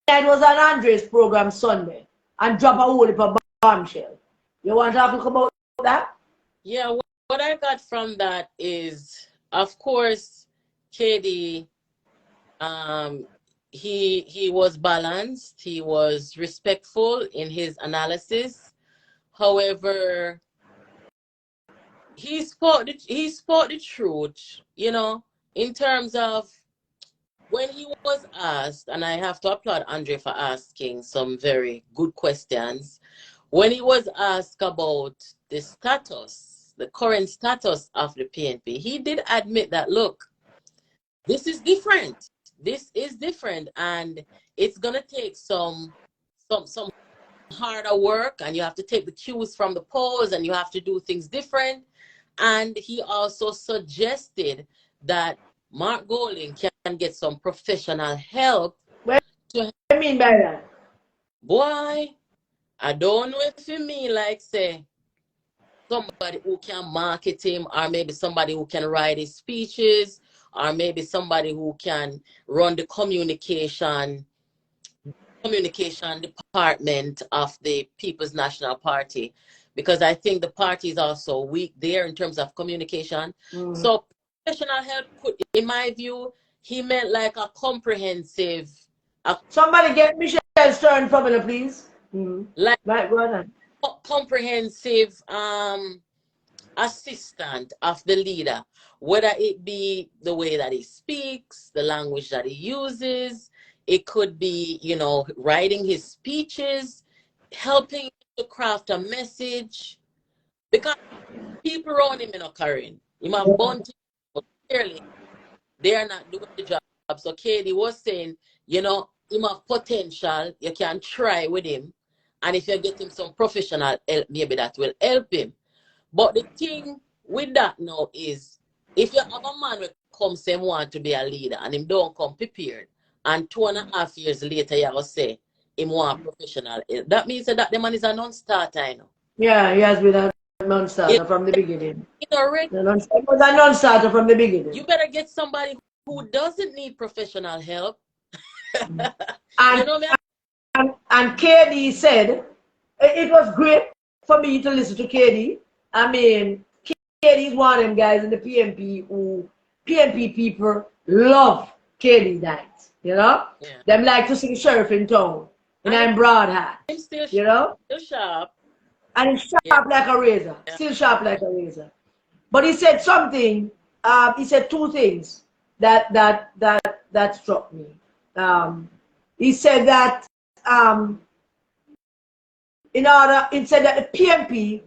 night was on Andre's program Sunday and drop a whole heap of bombshell. You want to talk about that? Yeah, what I got from that is, of course, KD, he was balanced, he was respectful in his analysis. However, he spoke the truth, you know, in terms of when he was asked, and I have to applaud Andre for asking some very good questions. When he was asked about the status, the current status of the PNP, he did admit that, look, this is different. This is different, and it's gonna take some harder work, and you have to take the cues from the polls, and you have to do things different. And he also suggested that Mark Golding can get some professional help. What do you mean by that? Boy, I don't know if you mean like, say, somebody who can market him, or maybe somebody who can write his speeches, or maybe somebody who can run the communication department of the People's National Party, because I think the party is also weak there in terms of communication. So professional help could, in my view, he meant like a comprehensive. Somebody get Michelle Stern for me, please. Like right, go ahead. Comprehensive assistant of the leader, whether it be the way that he speaks, the language that he uses. It could be, you know, writing his speeches, helping to craft a message, because people around him are not carrying. You might bunt, but clearly they are not doing the job. So Katie was saying, you know, he have potential. You can try with him, and if you get him some professional help, maybe that will help him. But the thing with that now is, if you have a man who comes saying want to be a leader and him don't come prepared, and 2.5 years later you will say him want professional help, that means that the man is a non-starter, you know. Yeah, he has been a non-starter from the beginning. He was a non-starter from the beginning. You better get somebody who doesn't need professional help. And, you know me? And KD said, it was great for me to listen to KD. I mean, KD is one of them guys in the PNP who, PNP people love KD nights, you know? Yeah. Them like to see sheriff in town, and I'm broad hat, you know? Still sharp. And he's sharp like a razor, still sharp like a razor. But he said something, he said two things that struck me. He said that It said that the PMP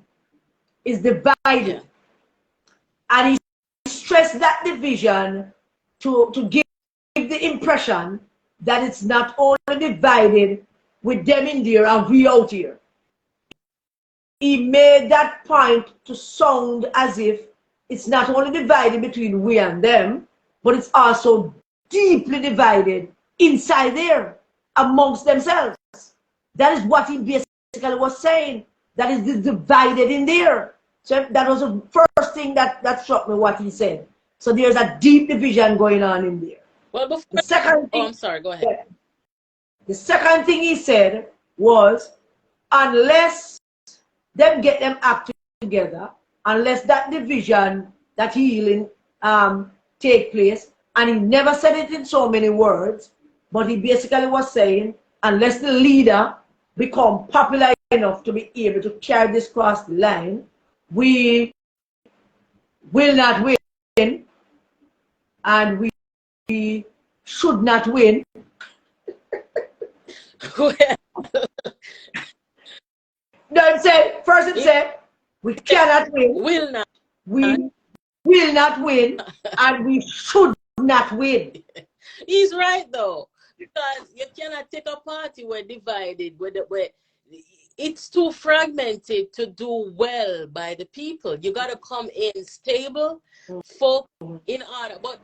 is divided. And he stressed that division to give the impression that it's not only divided with them in there and we out here. He made that point to sound as if it's not only divided between we and them, but it's also deeply divided inside there amongst themselves. That is what he basically was saying. That is divided in there. So that was the first thing that struck me what he said. So there's a deep division going on in there. Well, before the second thing, I'm sorry, go ahead. The second thing he said was, unless them get them acting together, unless that division, that healing take place, and he never said it in so many words, but he basically was saying, unless the leader become popular enough to be able to carry this across the line, we will not win, and we should not win. No, first it said, we cannot win. Will not. We will not win, and we should not win. He's right though, because you cannot take a party where divided, where it's too fragmented to do well by the people. You got to come in stable, folk in order. But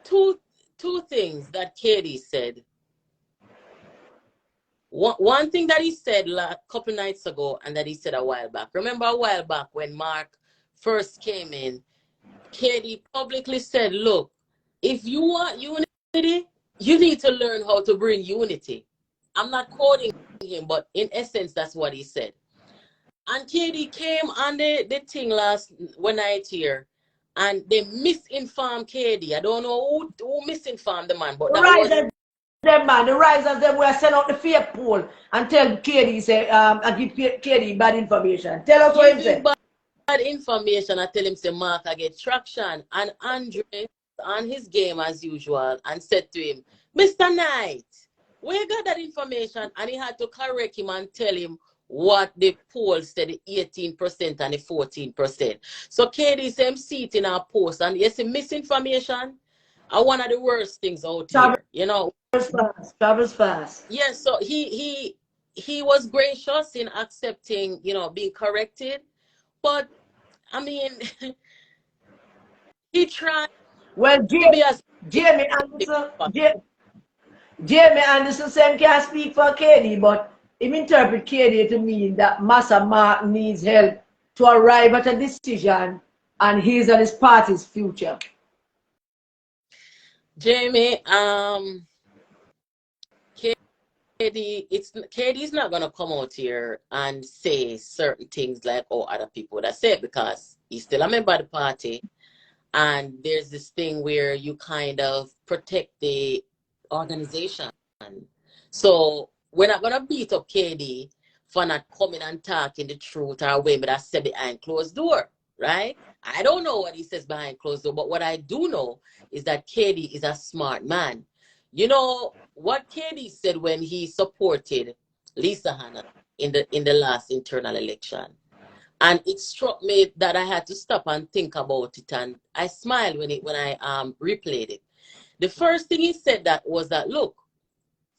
two things that Katie said. One thing that he said a couple nights ago, and that he said a while back. Remember a while back when Mark first came in, Katie publicly said, look, if you want unity, you need to learn how to bring unity. I'm not quoting him, but in essence, that's what he said. And Katie came on the thing one night here, and they misinformed Katie. I don't know who misinformed the man, but that was... Them man, the risers them will send out the fake poll and tell Katie say and give Katie bad information. Tell us what he said. Bad information. I tell him say Mark I get traction, and Andre on his game as usual and said to him, Mr. Knight, where you got that information? And he had to correct him and tell him what the poll said, the 18% and the 14%. So Katie said him see it in our post, and yes, misinformation are one of the worst things out here. You know. Travels fast. Yes, yeah, so he was gracious in accepting, you know, being corrected. But I mean he tried. Well, Jamie Anderson said can't speak for Katie, but he interpret Katie to mean that Massa Mark needs help to arrive at a decision on his and his party's future. Jamie, Katie's not gonna come out here and say certain things like other people would have said, because he's still a member of the party, and there's this thing where you kind of protect the organization. So we're not gonna beat up Katie for not coming and talking the truth or way, but I said behind closed door, right? I don't know what he says behind closed door, but what I do know is that Katie is a smart man. You know what Katie said when he supported Lisa Hanna in the last internal election, and it struck me that I had to stop and think about it, and I smiled when I replayed it. The first thing he said that was that, look,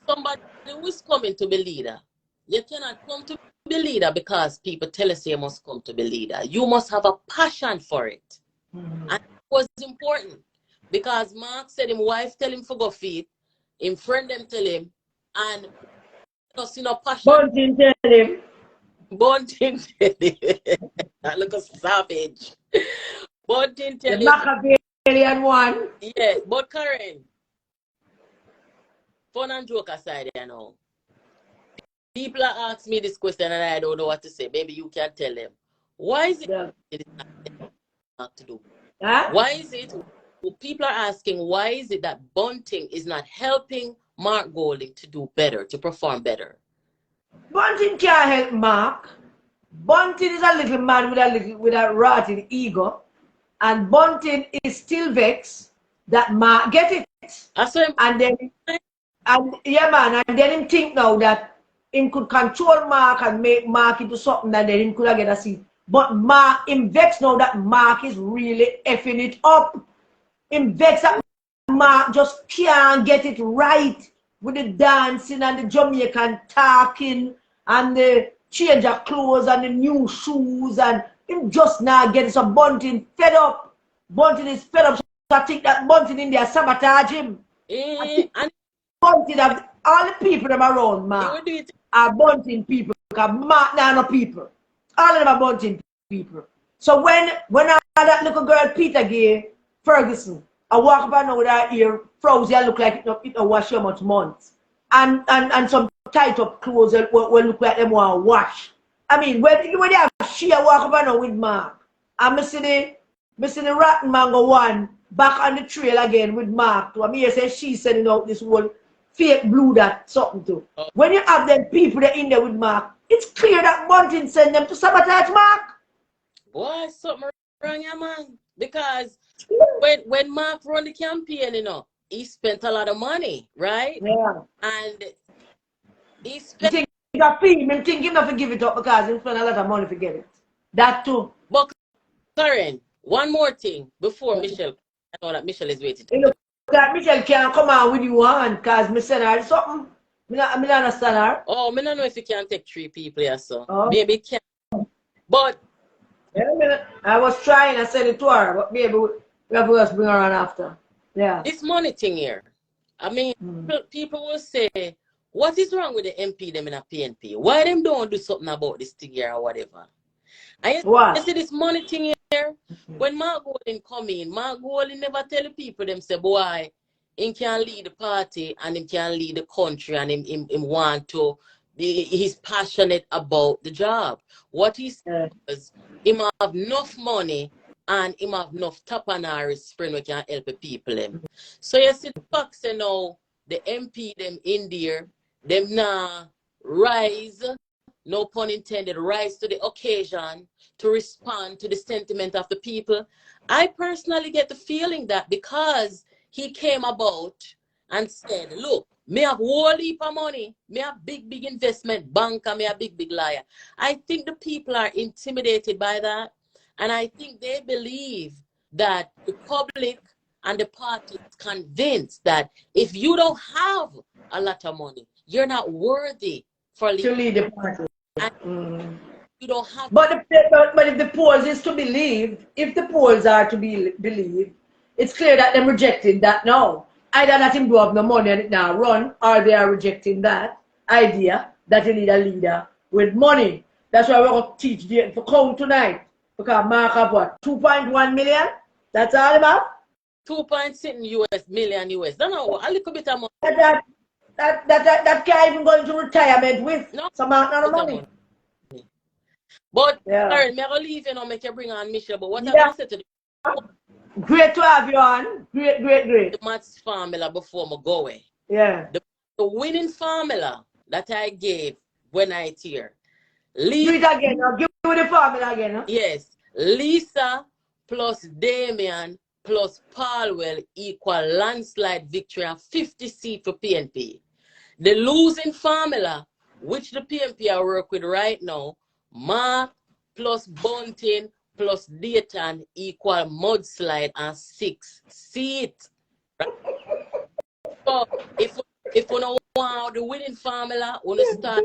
somebody who is coming to be leader, you cannot come to be leader because people tell us you must come to be leader. You must have a passion for it. And it was important, because Mark said him wife tell him for go feed, him friend them tell him, and just passion. Bunting tell him. Bunting tell him. That look a savage. Bunting tell him. Machiavellian one. Yes, but Karen, fun and joke aside, you know, people are asking me this question and I don't know what to say. Maybe you can tell them. Why is it not to do? Huh? Why is it? People are asking, why is it that Bunting is not helping Mark Golding to do better, to perform better? Bunting can't help Mark. Bunting is a little man with a rotten ego, and Bunting is still vexed that Mark get it. And then him think now that him could control Mark and make Mark into something that then him could get a seat. But Mark, him vex now that Mark is really effing it up. Him vex that Mark just can't get it right with the dancing and the Jamaican talking and the change of clothes and the new shoes, and him just now getting some Bunting fed up. Bunting is fed up, so I think that Bunting in there sabotage him. And Bunting of all the people that are around Mark are Bunting people, because Mark now no people. All of them are Bunting people. So when I that little girl Peter Gay Ferguson, I walk by now with her ear frozen, I look like it don't wash so much months. And some tight up clothes will look like them want to wash. I mean, when they have she walk by now with Mark, and I see the rotten mango one back on the trail again with Mark too. I mean, say she's sending out this whole fake Bluedot something too. When you have them people that in there with Mark, it's clear that Bunting send them to sabotage Mark. Boy, something wrong, yeah, man. Because when Mark run the campaign, you know, he spent a lot of money, right? Yeah. And he spent. You think that fee, I think him not to give it up because he spent a lot of money to get it. That too. But Karen, one more thing before Michelle. I know that Michelle is waiting. You know, Michelle can't come out with you on because me send her something. Me not understand her. Oh, me don't know if you can take 3 people here, so maybe can. But yeah, I was trying, I said it to her, but maybe we have to bring her on after. Yeah. This money thing here, I mean, people will say, what is wrong with the MP them in a PNP? Why them don't do something about this thing here or whatever? I see this money thing here, when Mark Golding come in, Mark Golding never tell the people them say, boy, he can lead the party and he can lead the country and him want to, he's passionate about the job. What he says is, him have enough money and him have enough tapanari friend we can help the people them. So you see the facts, you know, the MP them in there, them now rise, no pun intended, rise to the occasion to respond to the sentiment of the people. I personally get the feeling that because he came about and said, look, me have whole heap of money, me have big investment banker, me a big liar. I think the people are intimidated by that. And I think they believe that the public and the party is convinced that if you don't have a lot of money, you're not worthy for to lead the party. You don't have. But if the polls is to believe, if the polls are to be believed, it's clear that they're rejecting that now. Either that him do have no money and it now run, or they are rejecting that idea that you need a leader with money. That's why we're going to teach the for count tonight. Because Mark have what? 2.1 million? That's all about? 2.6 million US. Don't know, a little bit of money. That can't even go into retirement with some amount of money. But Karen, me go leave, you know, make you bring on Michelle. But what I'm gonna say to the great to have you on. Great. The maths formula before me go away. Yeah. The winning formula that I gave when I here. Do it again. I'll give you the formula again. Huh? Yes. Lisa plus Damien plus Palwell equal landslide victory and 50 seats for PNP. The losing formula, which the PNP are work with right now, Mark plus Bunting plus Dayton equal mudslide and 6 seats. Right? So if we don't want the winning formula, we start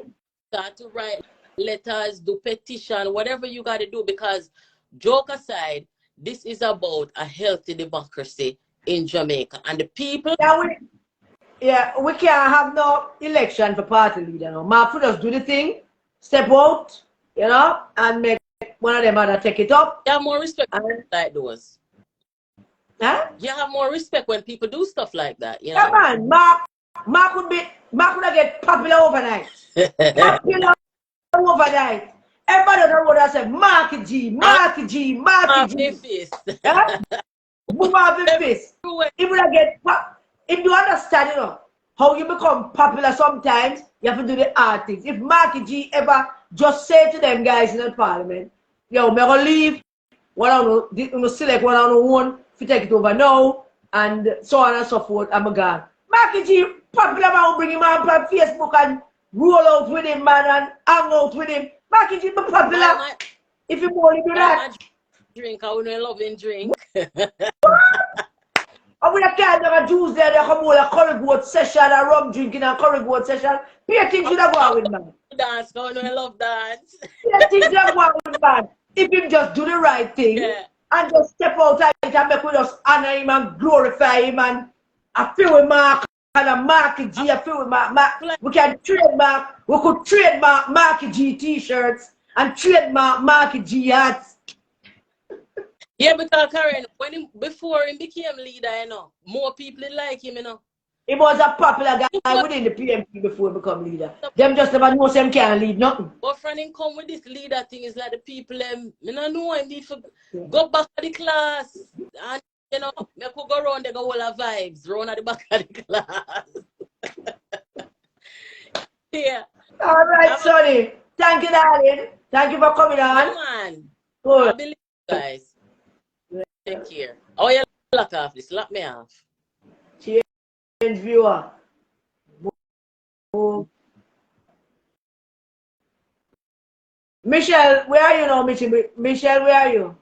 to write letters, do petition, whatever you got to do, because joke aside, this is about a healthy democracy in Jamaica. And the people... we can't have no election for party leader. No. Mark would just do the thing, step out, you know, and make one of them other take it up. You have more respect like those. Huh? You have more respect when people do stuff like that. You know? Yeah, man. Mark would get popular overnight. Popular overnight. Everybody on the road say, Marky G. Fist. Yeah? Move off the face. If you understand, you know, how you become popular sometimes, you have to do the hard things. If Marky G ever just say to them guys in the parliament, yo, I'm going to leave, select one on one, if you take it over now, and so on and so forth, I'm gone. Marky G, popular man will bring him on Facebook roll out with him, man, and hang out with him. Marky G be popular. If you want to do that. Drink, I wouldn't love in drink. And we can't have a Jews there, they come all a curry goat session, a rum drinking and curry goat session. Pay things you don't go on with, man. Dance, I love dance. Pay things you don't go on with, man. If you just do the right thing and just step outside and make we just honor him and glorify him and I feel with Mark and a Marky G, I feel with Mark. We can trademark, we could trademark Marky G t-shirts and trademark Marky G hats. Yeah, because Karen, before he became leader, you know, more people like him, you know. He was a popular guy within the PMP before he become leader. Them just never know him can't lead nothing. But friend him come with this leader thing is like the people them, you know him need to go back to the class and you know, me could go around they go all the vibes, round at the back of the class. Yeah. All right, Sonny. Thank you, darling. Thank you for coming on. Come on. Good. I believe you guys. Take care. Oh, you lock off this. Lock me off. Change viewer. Oh. Michelle, where are you now, Michelle? Michelle, where are you?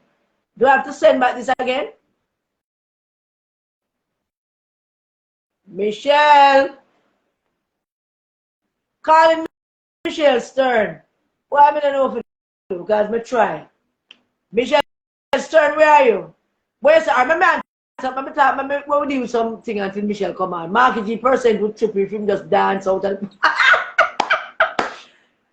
Do I have to send back this again? Michelle. Calling Michelle Stern. Well, I don't know if you because me try. Michelle Stern, where are you? Where's I remember when we do something until Michelle come on. Marky G percent would trip if him just dance out and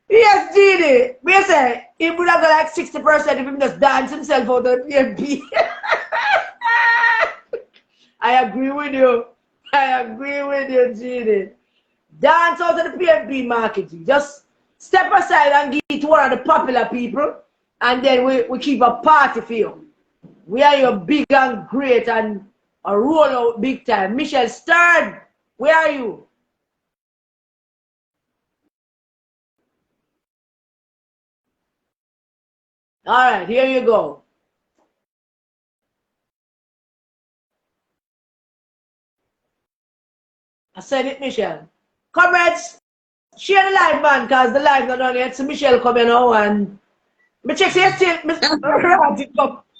yes, Genie. We say he would have got like 60% if him just dance himself out of PMP. I agree with you. I agree with you, Genie. Dance out of the PMP Marky G. Just step aside and give it to one of the popular people, and then we keep a party for you. We are your big and great and a roll out big time. Michelle Stern, where are you? All right, here you go. I said it, Michelle. Comrades, share the live, man, because the live not on yet. So Michelle coming now and me check say still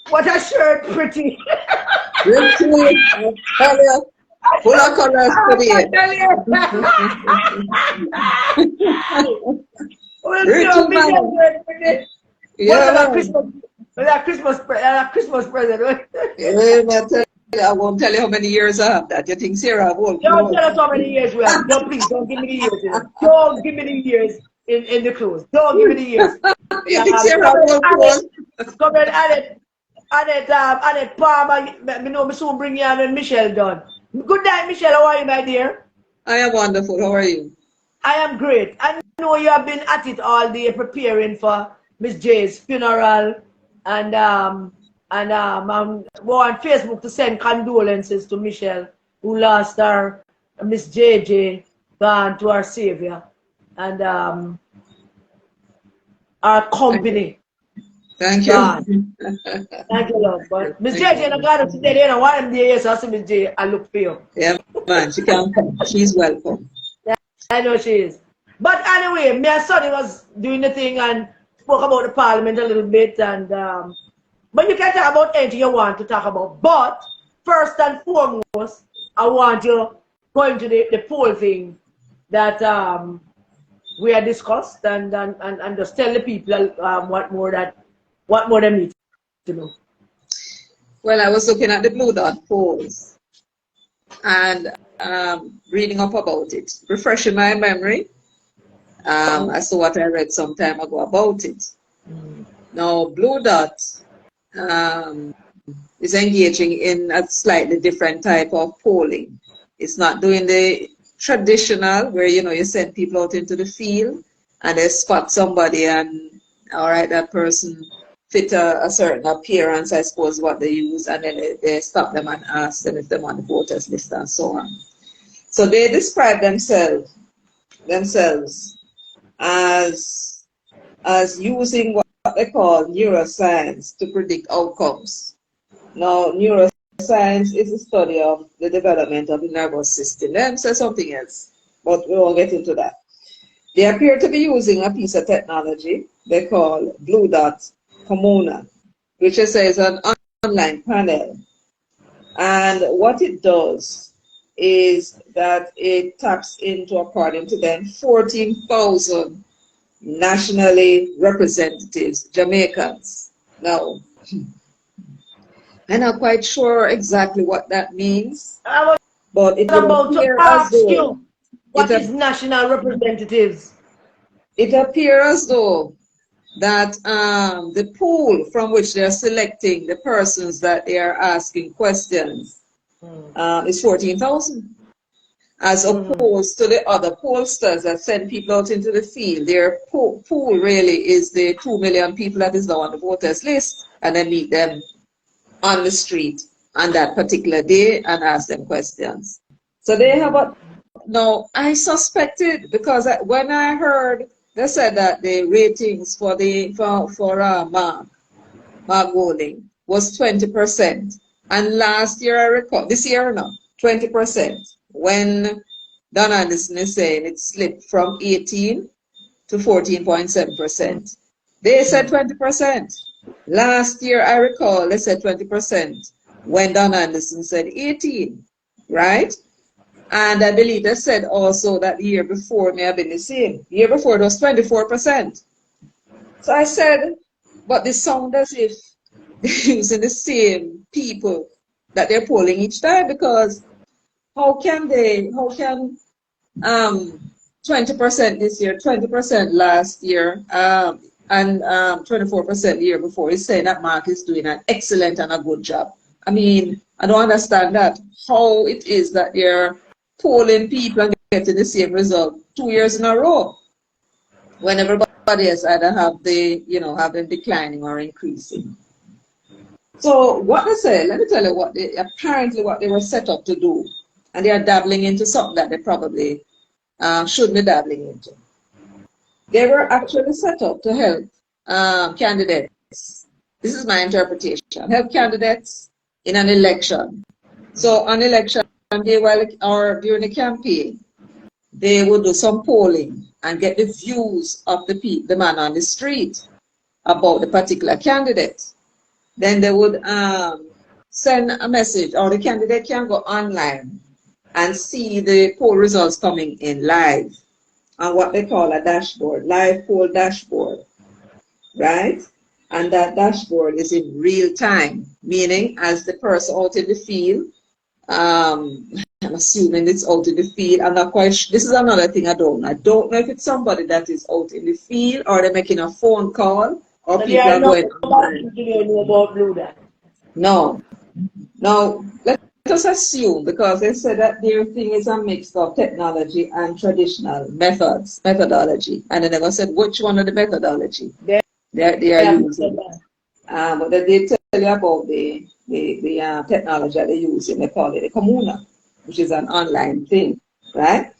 what a shirt, pretty. Pretty. Full of colors today. Yeah. Christmas present. I won't tell you how many years I have that. You think Sarah won't? Don't tell us how many years we have. No, please, don't give me the years. You know. Don't give me the years in the clothes. Don't give me the years. You think Sarah won't? Come and add it, Palmer. Me know me soon bring you on when Michelle done. Good night, Michelle. How are you, my dear? I am wonderful. How are you? I am great. I know you have been at it all day preparing for Miss J's funeral and go on Facebook to send condolences to Michelle who lost her Miss JJ gone to our savior and our company. Thank you. Thank you, love. But Miss JJ not got today, they don't want him there, so I see Miss J, I look for you. Yeah, man, she can come. She's welcome. Yeah, I know she is. But anyway, my son was doing the thing and spoke about the parliament a little bit and but you can talk about anything you want to talk about. But first and foremost, I want you going to the poll thing that we had discussed and just tell the people what more they need to know. Well, I was looking at the Bluedot polls and reading up about it, refreshing my memory as to what I read some time ago about it. Now, Bluedot is engaging in a slightly different type of polling. It's not doing the traditional where, you know, you send people out into the field and they spot somebody and, all right, that person fit a certain appearance, I suppose, what they use, and then they stop them and ask them if they're on the voters list and so on. So they describe themselves as using what they call neuroscience to predict outcomes. Now, neuroscience is the study of the development of the nervous system. Let me say something else, but we won't get into that. They appear to be using a piece of technology they call Bluedot Pomona, which is an online panel. And what it does is that it taps into, according to them, 14,000 nationally representatives, Jamaicans. Now, I'm not quite sure exactly what that means, I was but it would about to appear as ask though you, what is national representatives? it appears as though that the pool from which they're selecting the persons that they are asking questions is 14,000, as opposed to the other pollsters that send people out into the field. Their pool really is the 2 million people that is now on the voters list, and then meet them on the street on that particular day and ask them questions. So they have a, now I suspected, because when I heard they said that the ratings for Mark Golding was 20%. And last year I recall, this year no, 20%. When Don Anderson is saying it slipped from 18 to 14.7%. They said 20%. Last year I recall they said 20% when Don Anderson said 18, right? And I believe they said also that the year before may have been the same. The year before it was 24%. So I said, but this sound as if they're using the same people that they're polling each time, because how can 20% this year, 20% last year, and 24% the year before is saying that Mark is doing an excellent and a good job? I mean, I don't understand that. How it is that they're polling people and getting the same result 2 years in a row, when everybody else either have them declining or increasing. So what they say, let me tell you what they were set up to do, and they are dabbling into something that they probably should be dabbling into. They were actually set up to help candidates. This is my interpretation. Help candidates in an election. So on election day, or during the campaign, they would do some polling and get the views of the man on the street about the particular candidate. Then they would send a message, or the candidate can go online and see the poll results coming in live on what they call a dashboard, live poll dashboard, right? And that dashboard is in real time, meaning as the person out in the field, I'm assuming it's out in the field. I'm not quite sure. This is another thing I don't know. I don't know if it's somebody that is out in the field, or they're making a phone call, or people are going online. Know about Bluedot. No. Now, let us assume, because they said that their thing is a mix of technology and traditional methodology. And they never said which one of the methodology they are using. But they did tell you about the technology that they use, and they call it a Pomona, which is an online thing, right?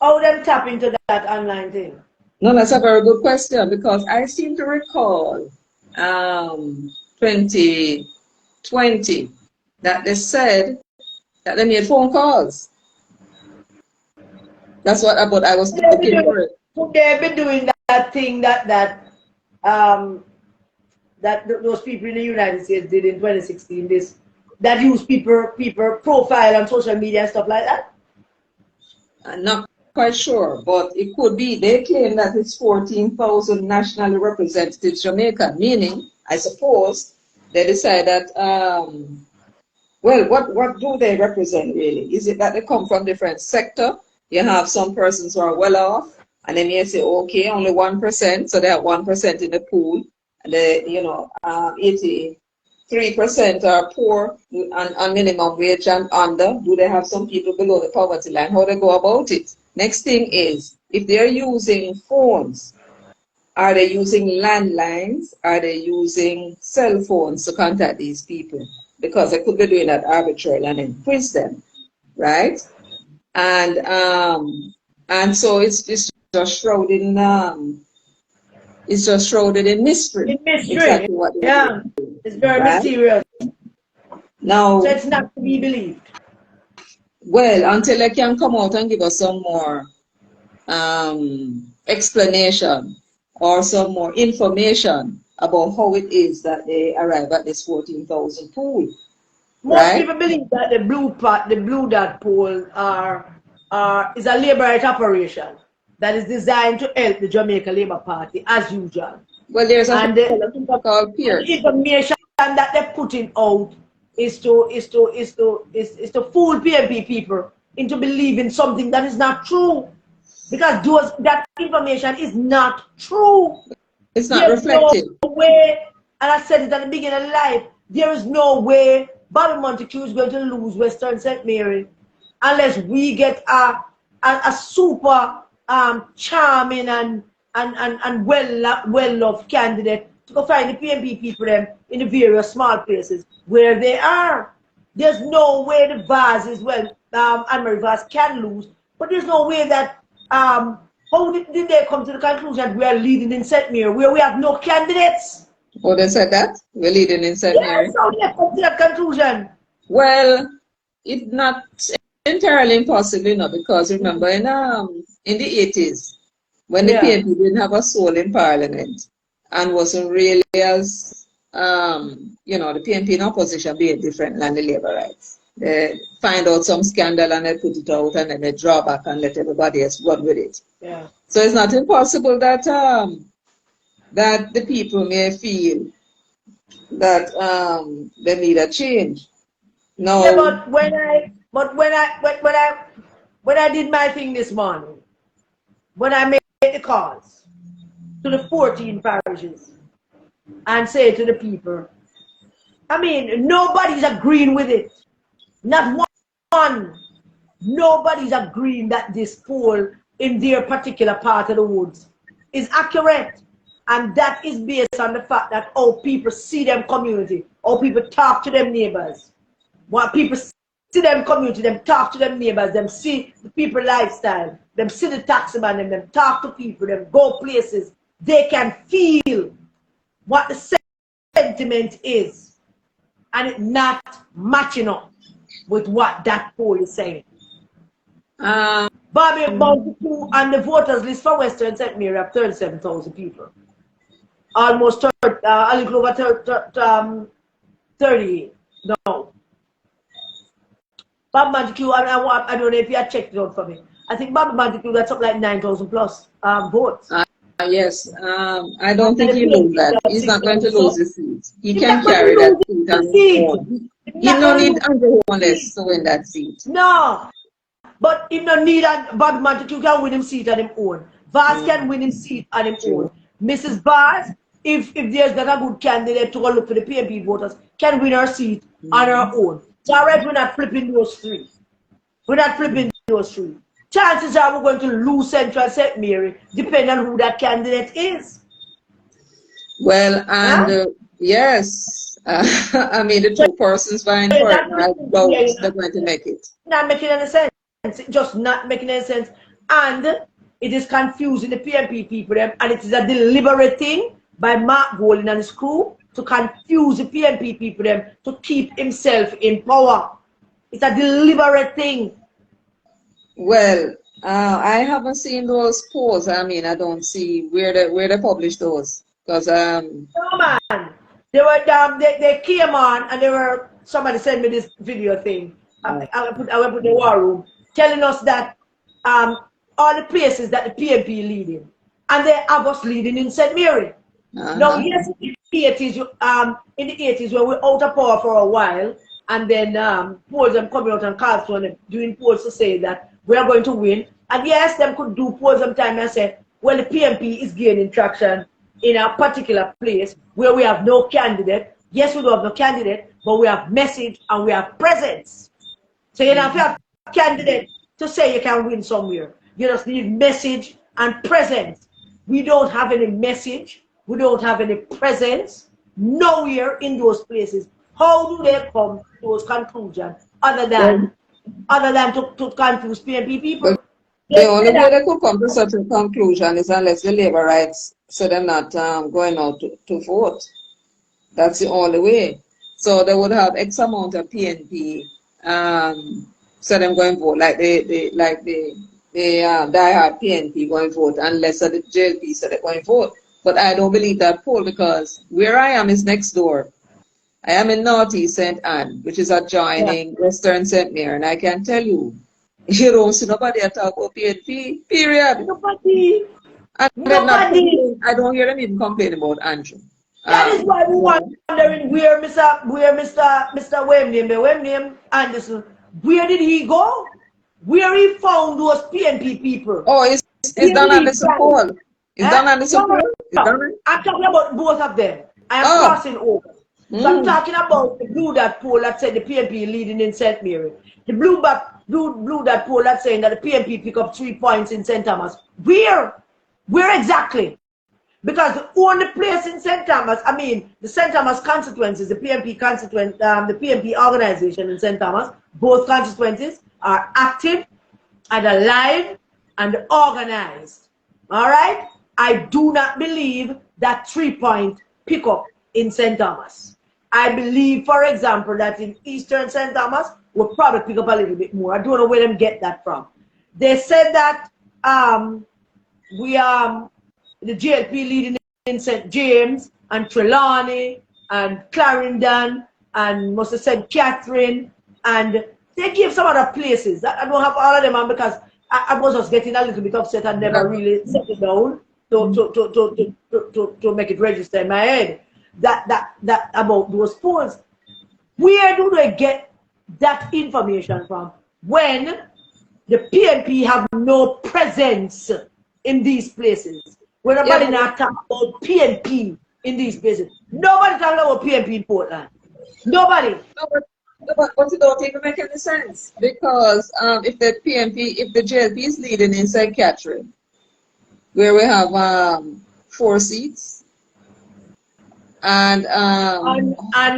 How them tap into that online thing? No, that's a very good question, because I seem to recall 2020 that they said that they made phone calls. That's what I was looking for it. Could they be doing that thing that those people in the United States did in 2016? That use people profile on social media and stuff like that? I'm not quite sure, but it could be. They claim that it's 14,000 nationally representative Jamaican, meaning, I suppose, they decide that, well, what do they represent really? Is it that they come from different sector? You have some persons who are well off, and then you say, okay, only 1%, so they have 1% in the pool, and 83% are poor and on minimum wage and under. Do they have some people below the poverty line? How they go about it? Next thing is, if they're using phones, are they using landlines? Are they using cell phones to contact these people? Because they could be doing that arbitrarily and then quiz them, right? And so it's just shrouded in mystery. In mystery, Exactly what they're doing, it's very right? mysterious. Now, So it's not to be believed. well, until they can come out and give us some more explanation or some more information about how it is that they arrive at this 14,000 pool, Most right? people believe that the Bluedot poll is a labor right operation that is designed to help the Jamaica Labour Party as usual. Well, there's a And fellow called and the Pierce. information that they're putting out is to fool PNP people into believing something that is not true. Because that information is not true. It's not There's no reflective. way, and I said it at the beginning of life, there is no way Bobby Montague is going to lose Western St. Mary unless we get a super charming and well-loved candidate to go find the PNP people them in the various small places where they are. There's no way the Vaz is Anne-Marie Vaz can lose, but there's no way that how did they come to the conclusion that we are leading in St. Mary where we have no candidates? Oh, they said that? We're leading in St. Yes, Mary. how did they come to that conclusion? Well, it's not entirely impossible, because remember in the 80s, when the Yeah. PNP didn't have a soul in Parliament and wasn't really as the PNP in opposition being different than the Labour Rights. They find out some scandal and they put it out and then they draw back and let everybody else run with it. Yeah. So it's not impossible that that the people may feel that they need a change. No. Yeah, but when I did my thing this morning, when I made the calls to the 14 parishes and say to the people, I mean, nobody's agreeing with it. Not one. Nobody's agreeing that this poll in their particular part of the woods is accurate. And that is based on the fact that how people see them community, how people talk to them neighbors. What people see them community, them talk to them neighbors, them see the people lifestyle, them see the taxi man, them talk to people, them go places. They can feel what the sentiment is. And it not matching up with what that poll is saying. Bobby Montague and the voters list for Western St. Mary have 37,000 people. Almost a little over 38. No. Bob Montague, I don't know if you had checked it out for me. I think Bob Montague got something like 9,000 plus votes. Yes, I don't think he lose that. He's not going to lose the seat. He can carry that seat on his own. He no need Andrew Holness to win that seat. No, but he no need Bob Montague can win him seat on his own. Vaz can win him seat on his own. Mrs. Vaz, if there's not a good candidate to go look for the PNP voters, can win her seat on her own. So alright, we're not flipping those three. We're not flipping those three. Chances are we're going to lose Central St. Mary, depending on who that candidate is. Well, and yes, I mean, the two persons vying for it, I doubt they're going to make it. Not making any sense. Just not making any sense. And it is confusing the PNP people, and it is a deliberate thing by Mark Golding and his crew to confuse the PNP people to keep himself in power. It's a deliberate thing. Well, I haven't seen those polls. I mean, I don't see where they publish those because no man, they came on and somebody sent me this video thing. I went to the war room telling us that all the places that the PNP leading, and they have us leading in St. Mary. Now, yes, in the 80s, when we're out of power for a while, and then polls them coming out and calls on them doing polls to say that we are going to win. And yes, them could do polls sometime and say, well, the PNP is gaining traction in a particular place where we have no candidate. Yes, we don't have no candidate, but we have message and we have presence. So you don't have a candidate to say you can win somewhere. You just need message and presence. We don't have any message. We don't have any presence nowhere in those places. How do they come to those conclusions other than to confuse PNP people? But the only way they could come to such a conclusion is unless the Labour Rights say they're not going out to vote. That's the only way. So they would have X amount of PNP, so them going vote like the diehard PNP going vote unless the JLP said they're going vote. But I don't believe that poll because where I am is next door. I am in Northeast St. Anne, which is adjoining Western St. Mary, and I can tell you, you don't see nobody at talk about PNP, period. Nobody. And they're not complaining. I don't hear them even complain about Andrew. That is why we wondering where Mr. Wem Anderson, where did he go? Where he found those PNP people? Oh, it's done on the support. It's done on the support. I'm talking about both of them. I am crossing over. So I'm talking about the Bluedot poll that said the PNP leading in St. Mary. The Bluedot poll that's saying that the PNP pick up 3 points in St. Thomas. Where? Where exactly? Because the only place in St. Thomas, I mean, the St. Thomas constituencies, the PNP constituent, the PNP organization in St. Thomas, both constituencies are active and alive and organized. All right? I do not believe that 3-point pickup in St. Thomas. I believe, for example, that in Eastern St. Thomas, we'll probably pick up a little bit more. I don't know where them get that from. They said that the JLP leading in St. James and Trelawney and Clarendon and must have said Catherine, and they give some other places. I don't have all of them on because I was just getting a little bit upset and never really set it down to make it register in my head. That about those polls. Where do they get that information from when the PNP have no presence in these places? When nobody not talking about PNP in these places. Nobody talking about PNP in Portland. Nobody. No, but it don't even make any sense because if the JLP is leading in St. Catherine, where we have 4 seats, and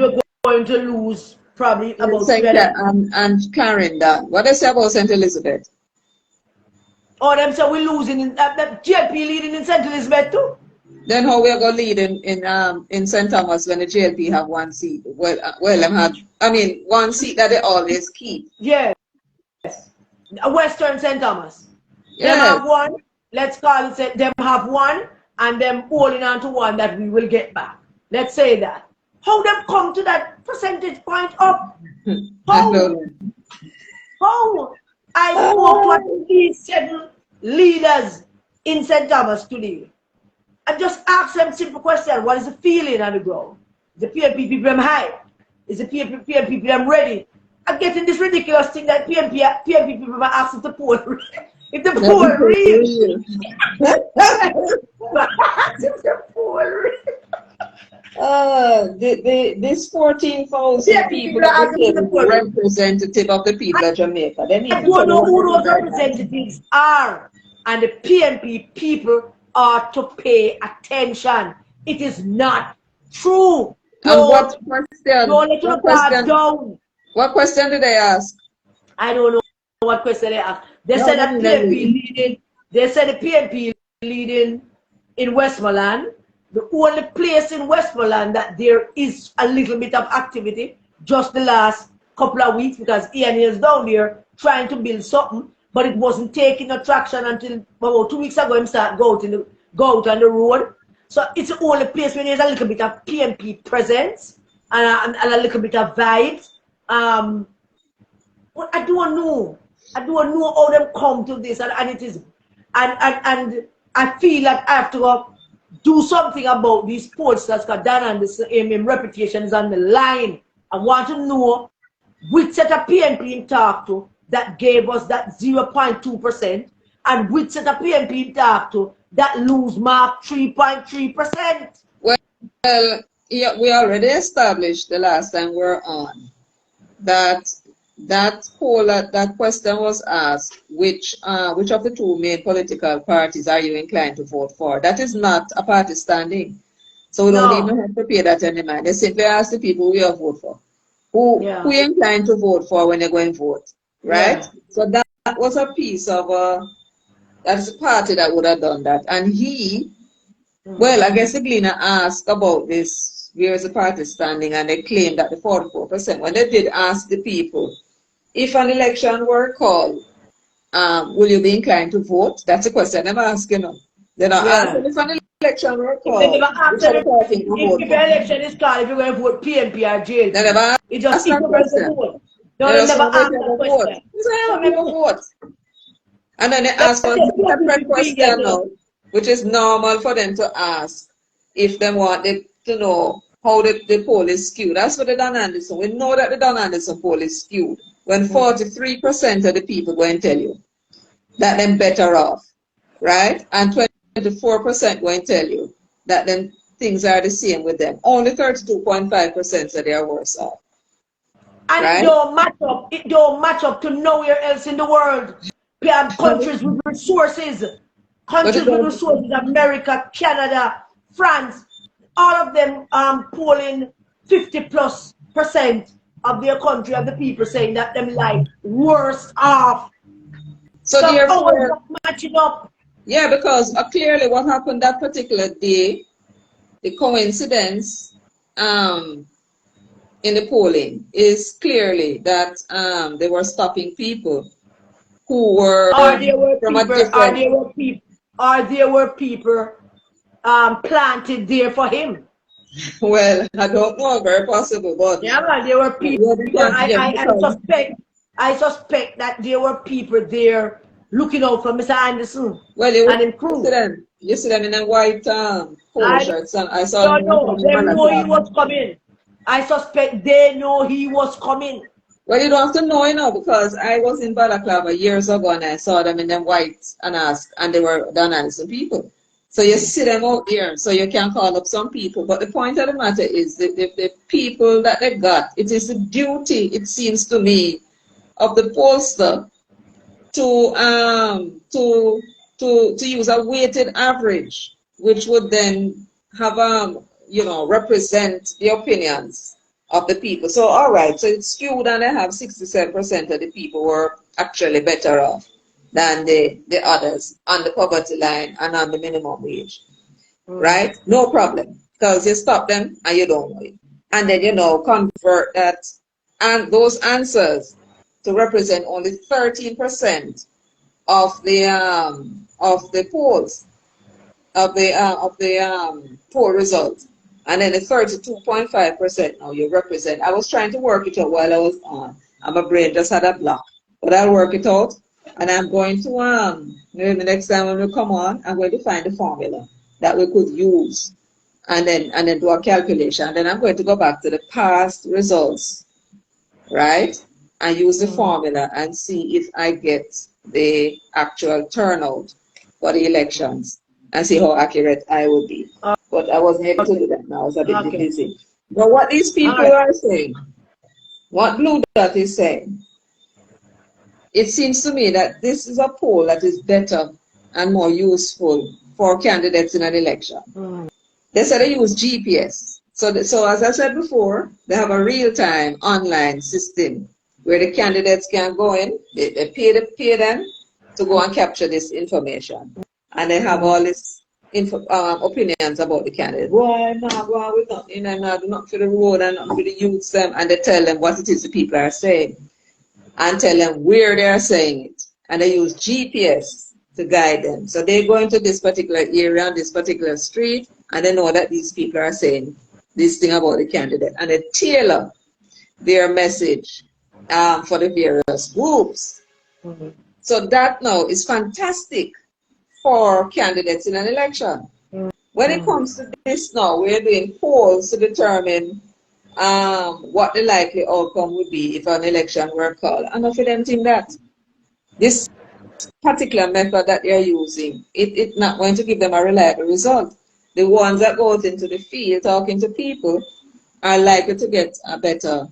we're going to lose probably about and Clarendon. What they say about St. Elizabeth? Oh, them say we're losing in that JLP leading in St. Elizabeth too. Then how we are going to lead in St. Thomas when the JLP have 1 seat? Well, them have, I mean, 1 seat that they always keep. Yes. Western St. Thomas. Yes. Them have 1. Let's call it. Them have 1, and them holding on to 1 that we will get back. Let's say that. How them come to that percentage point up? How? How? I spoke to at least 7 leaders in St. Thomas today. I just asked them simple question. What is the feeling on the ground? Is the PNP people them high? Is the PNP people them ready? I'm getting this ridiculous thing that PNP people are asking the poll. If the poll real. If the poll real. This 14,000 people are representative of the people of Jamaica. I don't know who those representatives are. And the PNP people are to pay attention. It is not true. What question? What question did they ask? I don't know what question they asked. They said that PNP leading. They said the PNP leading in Westmoreland. The only place in Westmoreland that there is a little bit of activity just the last couple of weeks because Ian is down there trying to build something, but it wasn't taking no traction until about 2 weeks ago him start go out on the road. So it's the only place where there's a little bit of PNP presence and a little bit of vibes. But I don't know. I don't know how them come to this and it is and I feel like I have to go do something about these polls that's got done and this reputation is on the line. I want to know which set of PNP in talk to that gave us that 0.2% and which set of PNP in talk to that lose mark 3.3%. Well, yeah, we already established the last time we're on that poll, that question was asked, which of the 2 main political parties are you inclined to vote for? That is not a party standing. So we don't even have to pay that any mind. They simply ask the people who you vote for. Who you inclined to vote for when you're going to vote, right? Yeah. So that was a piece of that's a party that would have done that. And he, well, I guess the Gleaner asked about this, where is the party standing, and they claimed that the 44%, when they did ask the people, if an election were called will you be inclined to vote? That's a question I'm asking them. They're not Yeah. asking if an election were If they never called, ask which are them the party to vote if for. an election is called, if you're going to vote PNP or They JLP, never it just ask if that you're going to question. vote. No, They they just never want to ask know that if you vote. question. You say, So how maybe people vote? And then they let's ask for a say separate 2015 get question now, which is normal for them to ask if they want to know how the poll is skewed. That's for the Don Anderson. We know that the Don Anderson poll is skewed when 43% of the people go and tell you that them better off, right? And 24% go and tell you that then things are the same with them. Only 32.5% say they are worse off, and it right? don't match up. It don't match up to nowhere else in the world. Countries with resources, But it countries with does. resources, America, Canada, France, all of them polling 50+% of their country of the people saying that them like worse off. So So how is therefore, that matching up? yeah, because clearly what happened that particular day, the coincidence in the polling is clearly that they were stopping people who were Or there were from a people, or different, there were people, or there were people planted there for him. well, I don't know, very possible, but Yeah, man, there were people. yeah, they can't, yeah, because, I suspect that there were people there looking out for Mr. Anderson well, and him crew. you see them in a white polo I shirts, and I saw them don't when I know. came in They know he Balaclava. was coming. I suspect they know he was coming. Well, you don't have to know, because I was in Balaclava years ago and I saw them in them white and asked, and they were Don Anderson people. So you see them out there, so you can call up some people. But the point of the matter is the people that they got, it is the duty, it seems to me, of the pollster to use a weighted average, which would then have represent the opinions of the people. So all right, so it's skewed and they have 67% of the people were actually better off than the others on the poverty line and on the minimum wage. Right? No problem. Because you stop them and you don't know it. And then convert that and those answers to represent only 13% of the polls of the poll results, and then the 32.5% now you represent. I was trying to work it out while I was on, and my brain just had a block, but I'll work it out, and I'm going to maybe the next time when we come on, I'm going to find the formula that we could use, and then do a calculation, and then I'm going to go back to the past results, right? And use the formula and see if I get the actual turnout for the elections and see how accurate I will be. But I wasn't able to do that now. I was a bit busy. But what these people are saying, what Bluedot is saying, it seems to me that this is a poll that is better and more useful for candidates in an election. They said they use GPS. So as I said before, they have a real-time online system where the candidates can go in, they pay them to go and capture this information. And they have all these opinions about the candidate. Why not go on with nothing and not do nothing for the road and nothing for the youths them, and they tell them what it is the people are saying and tell them where they are saying it. And they use GPS to guide them. So they go into this particular area on this particular street and they know that these people are saying this thing about the candidate. And they tailor their message for the various groups. So that now is fantastic for candidates in an election. When it comes to this now, we're doing polls to determine what the likely outcome would be if an election were called. And enough of them think that this particular method that they're using, it's not going to give them a reliable result. The ones that go out into the field talking to people are likely to get a better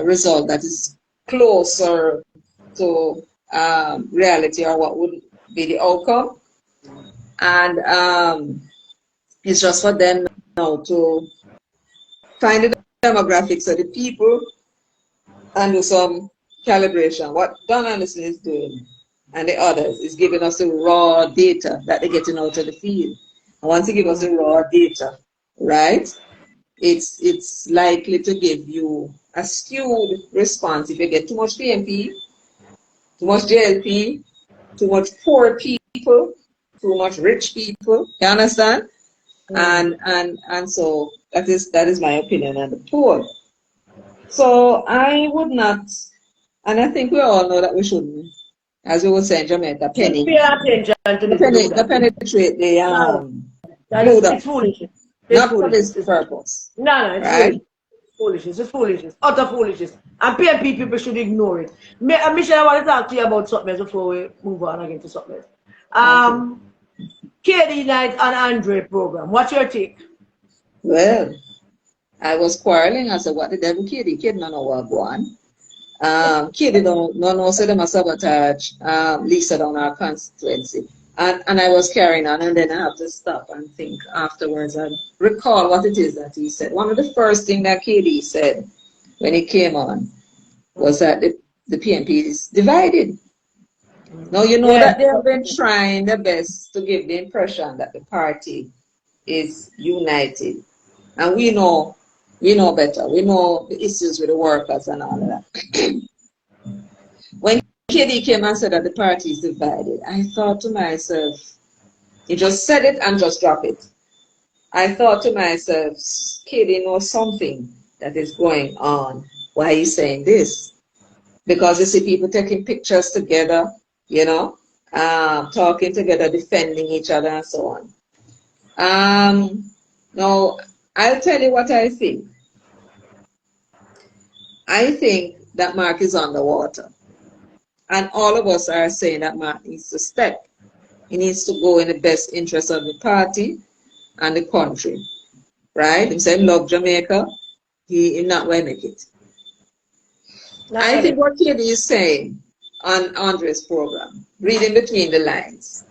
result that is closer to reality or what would be the outcome. And it's just for them now to find the demographics of the people and do some calibration. What Don Anderson is doing and the others is giving us the raw data that they're getting out of the field. And once you give us the raw data, right, it's likely to give you a skewed response. If you get too much PMP, Too much JLP, too much poor people, too much rich people. You understand? And so that is my opinion on the poll. So I would not, and I think we all know that we shouldn't, as we would say in Jamaica, penny. Pay attention to the The Bluedot. penetrate the No, Bluedot, it's foolishness. It's not for this foolishness. purpose, No, it's right? foolishness. It's foolishness. Utter foolishness. And PNP people should ignore it. Michelle, I want to talk to you about something else before we move on again to something else. Okay. KD Night and Andre program. What's your take? Well, I was quarreling. I said, what the devil, Kid? Kid, no know what go on. Kid don't know, say them a sabotage Lisa down our constituency. And I was carrying on, and then I have to stop and think afterwards and recall what it is that he said. One of the first things that KD said when he came on was that the PNP is divided. Now, you know that they have been trying their best to give the impression that the party is united. And we know better. We know the issues with the workers and all of that. When KD came and said that the party is divided, I thought to myself, he just said it and just dropped it. I thought to myself, KD knows something that is going on. Why he's saying this? Because you see people taking pictures together, talking together, defending each other and so on. Now, I'll tell you what I think. I think that Mark is underwater. And all of us are saying that Mark needs to step. He needs to go in the best interest of the party and the country. Right? He said, love Jamaica. He not going to make it. I think what KD is saying on Andre's program, reading between the lines,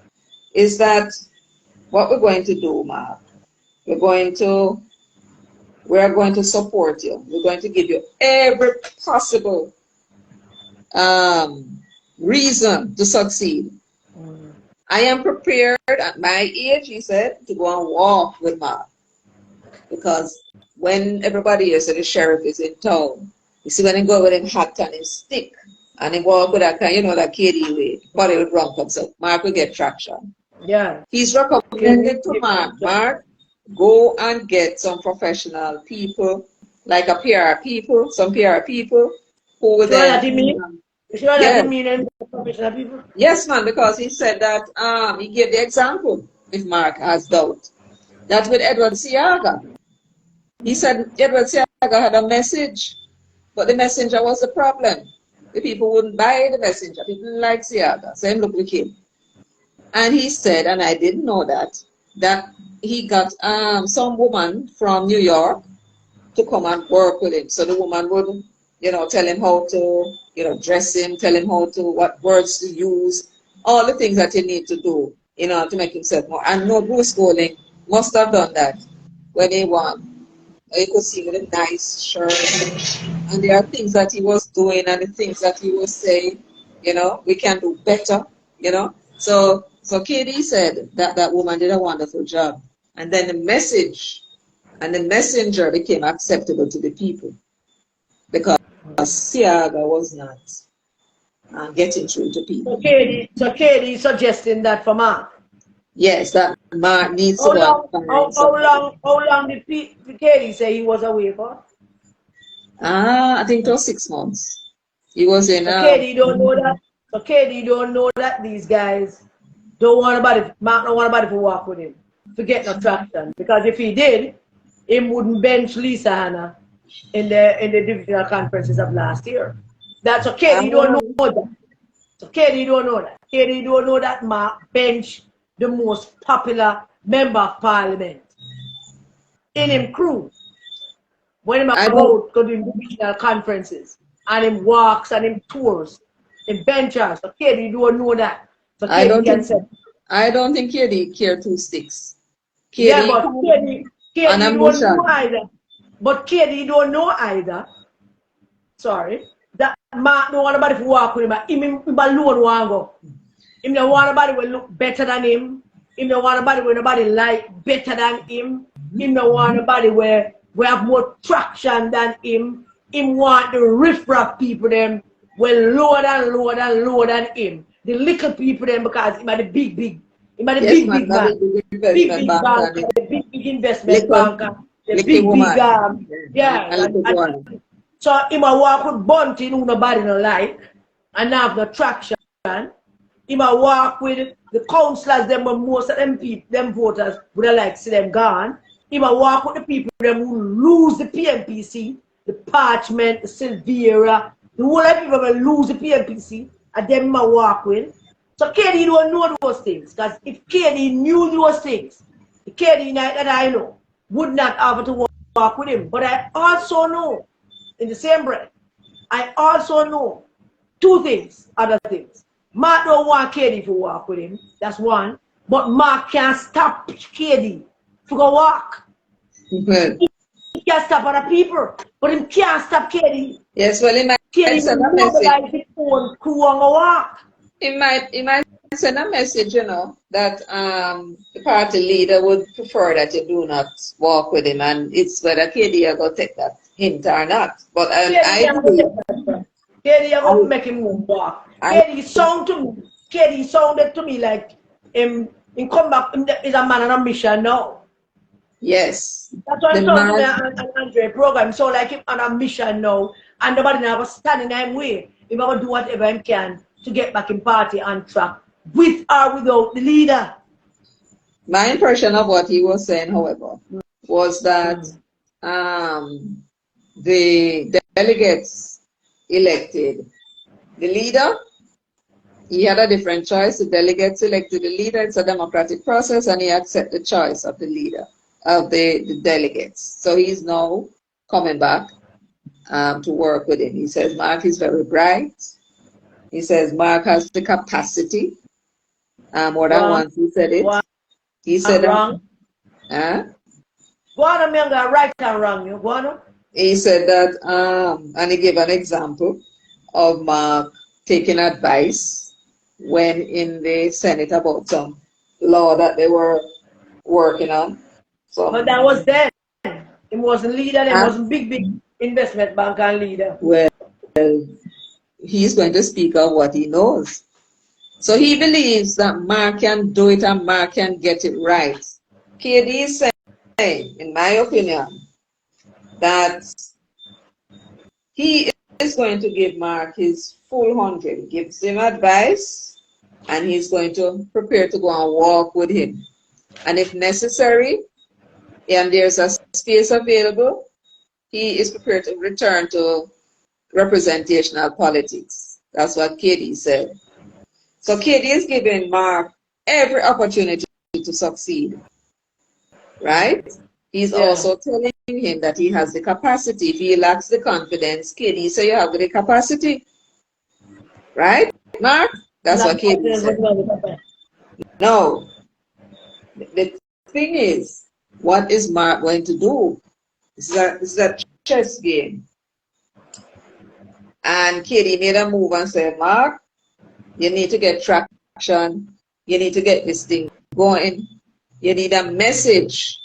is that what we're going to do, Mark, we are going to support you. We're going to give you every possible reason to succeed. I am prepared at my age, he said, to go and walk with Mark. Because when everybody here said the sheriff is in town, you see when he go with him hat and his stick, and he walk with that kind, that KD way, body would run up, so Mark will get traction. Yeah. He's recommended to Mark, go and get some professional people, like some PR people, who will then... Professional people? Yes, man, because he said that he gave the example, if Mark has doubt, that with Edward Siaga. He said Edward Siaga had a message, but the messenger was the problem. The people wouldn't buy the messenger. People didn't like Siaga. So him look with him. And he said, and I didn't know that he got some woman from New York to come and work with him. So the woman would, tell him how to, dress him, tell him what words to use, all the things that he need to do in order to make himself more. And no, Bruce Golding must have done that when he won. You could see with a nice shirt, and there are things that he was doing and the things that he was saying, we can do better, So KD said that woman did a wonderful job. And then the message and the messenger became acceptable to the people because Siaga was not getting through to people. So KD is suggesting that for Mark. Yes, that Mark needs to How long did KD say he was away for? I think it was 6 months. He was in... KD don't know that. So KD don't know that these guys Mark don't want nobody to walk with him to get no traction. Because if he did, he wouldn't bench Lisa Hanna in the divisional conferences of last year. That's so KD don't know that. So KD don't know that. KD don't know that Mark bench the most popular member of parliament in him crew when him go to the divisional conferences and him walks and him tours in benchers. So KD don't know that. So KD I don't think KD care 2 sticks. KD don't know either. But KD don't know either. Sorry. That Mark don't want nobody to walk with him. Him alone want go. Him don't want nobody will look better than him. Him don't want nobody where nobody like better than him. Him don't want nobody where we have more traction than him. Him want the riff-raff people them will load and load and load on him. The little people then because him are the him are the Yes, big man, man. investment Big bank banker, and the big investment little, banker, the little big woman. yeah. And little boy. So him a walk with bunting who nobody no like and have no traction. Him a walk with the councillors, them most of them people, them voters would like see them gone. Him a walk with the people them who lose the PMPC, the Parchment, the Silvera, the whole of people will lose the PMPC, and them him a walk with. So KD don't know those things, because if KD knew those things, the KD that I know would not have to walk with him. But I also know, in the same breath, I also know two things, other things. Mark don't want KD to walk with him. That's one. But Mark can't stop KD to go walk. Well, He can't stop other people. But he can't stop KD. yes, well, he might KD send will a message. mobilize his own crew and go walk. He might send a message, that the party leader would prefer that you do not walk with him, and it's whether KD are going to take that hint or not. But I believe, KD are going to make him walk. KD sounded to me like him come back, is a man on a mission now. yes, That's what the I'm talking man, about an Andre program. So like him on a mission now, and nobody never stand in him way. He never do whatever he can to get back in party on track, with or without the leader. my impression of what he was saying, however, was that the delegates elected the leader. He had a different choice. The delegates elected the leader. It's a democratic process, and he accepted the choice of the leader, of the delegates. So he's now coming back to work with him. He says Mark is very bright. He says Mark has the capacity. More than once he said it. He said wrong. Go on, right and wrong. You go on. He said that, and he gave an example of Mark taking advice when in the Senate about some law that they were working on. So, but that was then. It wasn't leader, it wasn't big investment bank and leader. Well, he's going to speak of what he knows. So he believes that Mark can do it and Mark can get it right. KD is saying, in my opinion, that he is going to give Mark his full 100, gives him advice, and he's going to prepare to go and walk with him. And if necessary, and there's a space available, he is prepared to return to representational politics. That's what KD said. So KD is giving Mark every opportunity to succeed, right? He's also telling him that he has the capacity. If he lacks the confidence, KD say you have the capacity, right, Mark? That's what KD said. No, the thing is, what is Mark going to do? This is a chess game. And KD made a move and said, Mark, you need to get traction. You need to get this thing going. You need a message.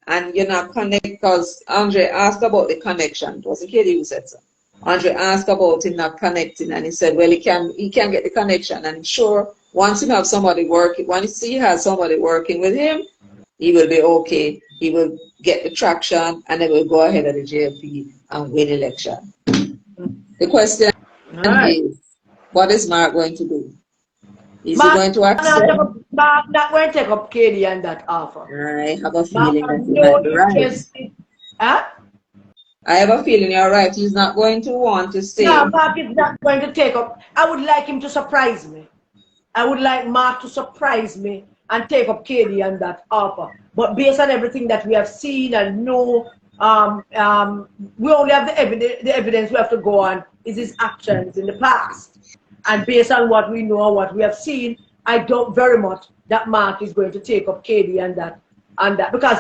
And you're not connect, because Andre asked about the connection. It wasn't KD who said so. Andre asked about him not connecting, and he said, well, he can get the connection. And sure, once he has somebody working, once he has somebody working with him, he will be okay. He will get the traction, and they will go ahead of the JLP and win election. The question is, what is Mark going to do? Is he going to accept? Mark not going to take up KD and that offer. I have a feeling that he might be right. I have a feeling you're right. He's not going to want to stay. No, Mark is not going to take up. I would like him to surprise me. I would like Mark to surprise me and take up KD and that offer. But based on everything that we have seen and know, we only have the evidence we have to go on is his actions in the past. And based on what we know and what we have seen, I doubt very much that Mark is going to take up KD and that. Because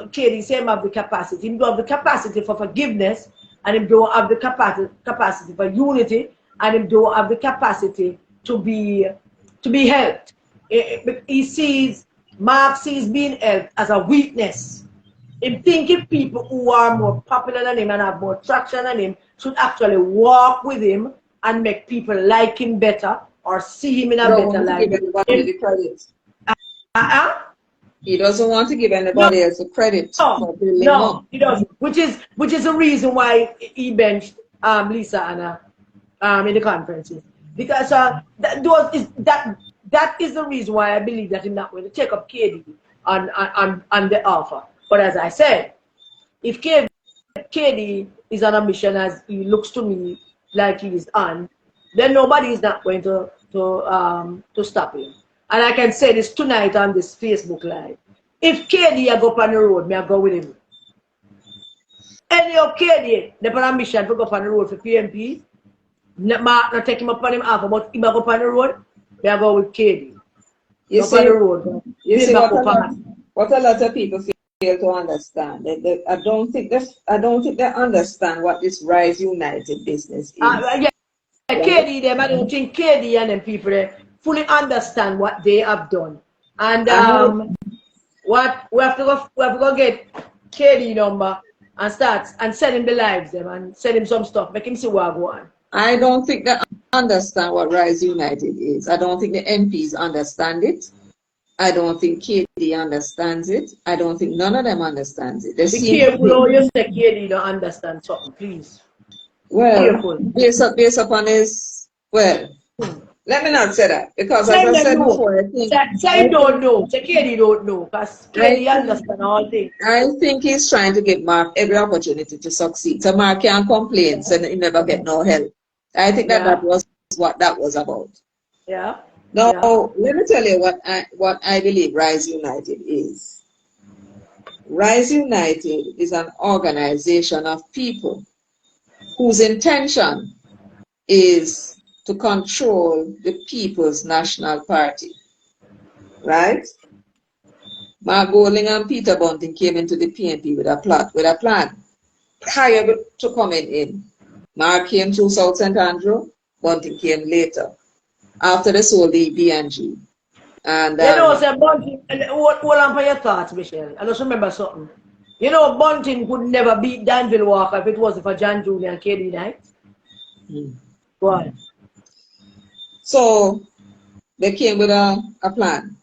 KD same have the capacity. He don't have the capacity for forgiveness, and he don't have the capacity for unity, and he don't have the capacity to be helped. Mark sees being helped as a weakness. Him thinking people who are more popular than him and have more traction than him should actually walk with him and make people like him better or see him in He a don't better want to give light. anybody the credit. Uh-uh. He doesn't want to give No, anybody else the credit for building no, up. he doesn't. Which is the reason why he benched Lisa Anna in the conferences. Because that is the reason why I believe that he's not going to take up KD on the offer. But as I said, if KD is on a mission as he looks to me like he is on, then nobody is not going to stop him. And I can say this tonight on this Facebook Live. If KD I go up on the road, may I go with him. Any of KD, they put a mission to go up on the road for PMP, not take him up on him offer, but if I go up on the road, may I go with KD. You Up on see, the road. you see what a lot of people fail to understand. I don't think they understand what this Rise United business is. Yeah, KD, them, I don't think KD and them people they fully understand what they have done. And what we have to go get KD number and start and send him the lives them and send him some stuff, make him see what go on. I don't think they understand what Rise United is. I don't think the MPs understand it. I don't think KD understands it. I don't think none of them understands it. Be careful how you say KD don't understand something, please. Well, based upon his, well, let me not say that, because as I said before, I think... Say don't know, say KD don't know, because KD understand all things. I think he's trying to give Mark every opportunity to succeed. So Mark can't complain, so he never get no help. I think that was what that was about. Yeah. Now, let me tell you what I believe Rise United is. Rise United is an organization of people whose intention is to control the People's National Party. Right? Mark Golding and Peter Bunting came into the PNP with a plan prior to coming in. Mark came through South St. Andrew, Bunting came later, after they sold the BNG. And you know, say Bunting, hold on for your thoughts, Michelle. I just remember something. You know, Bunting could never beat Danville Walker if it wasn't for John Julian and KD Knight. Go on. So they came with a plan.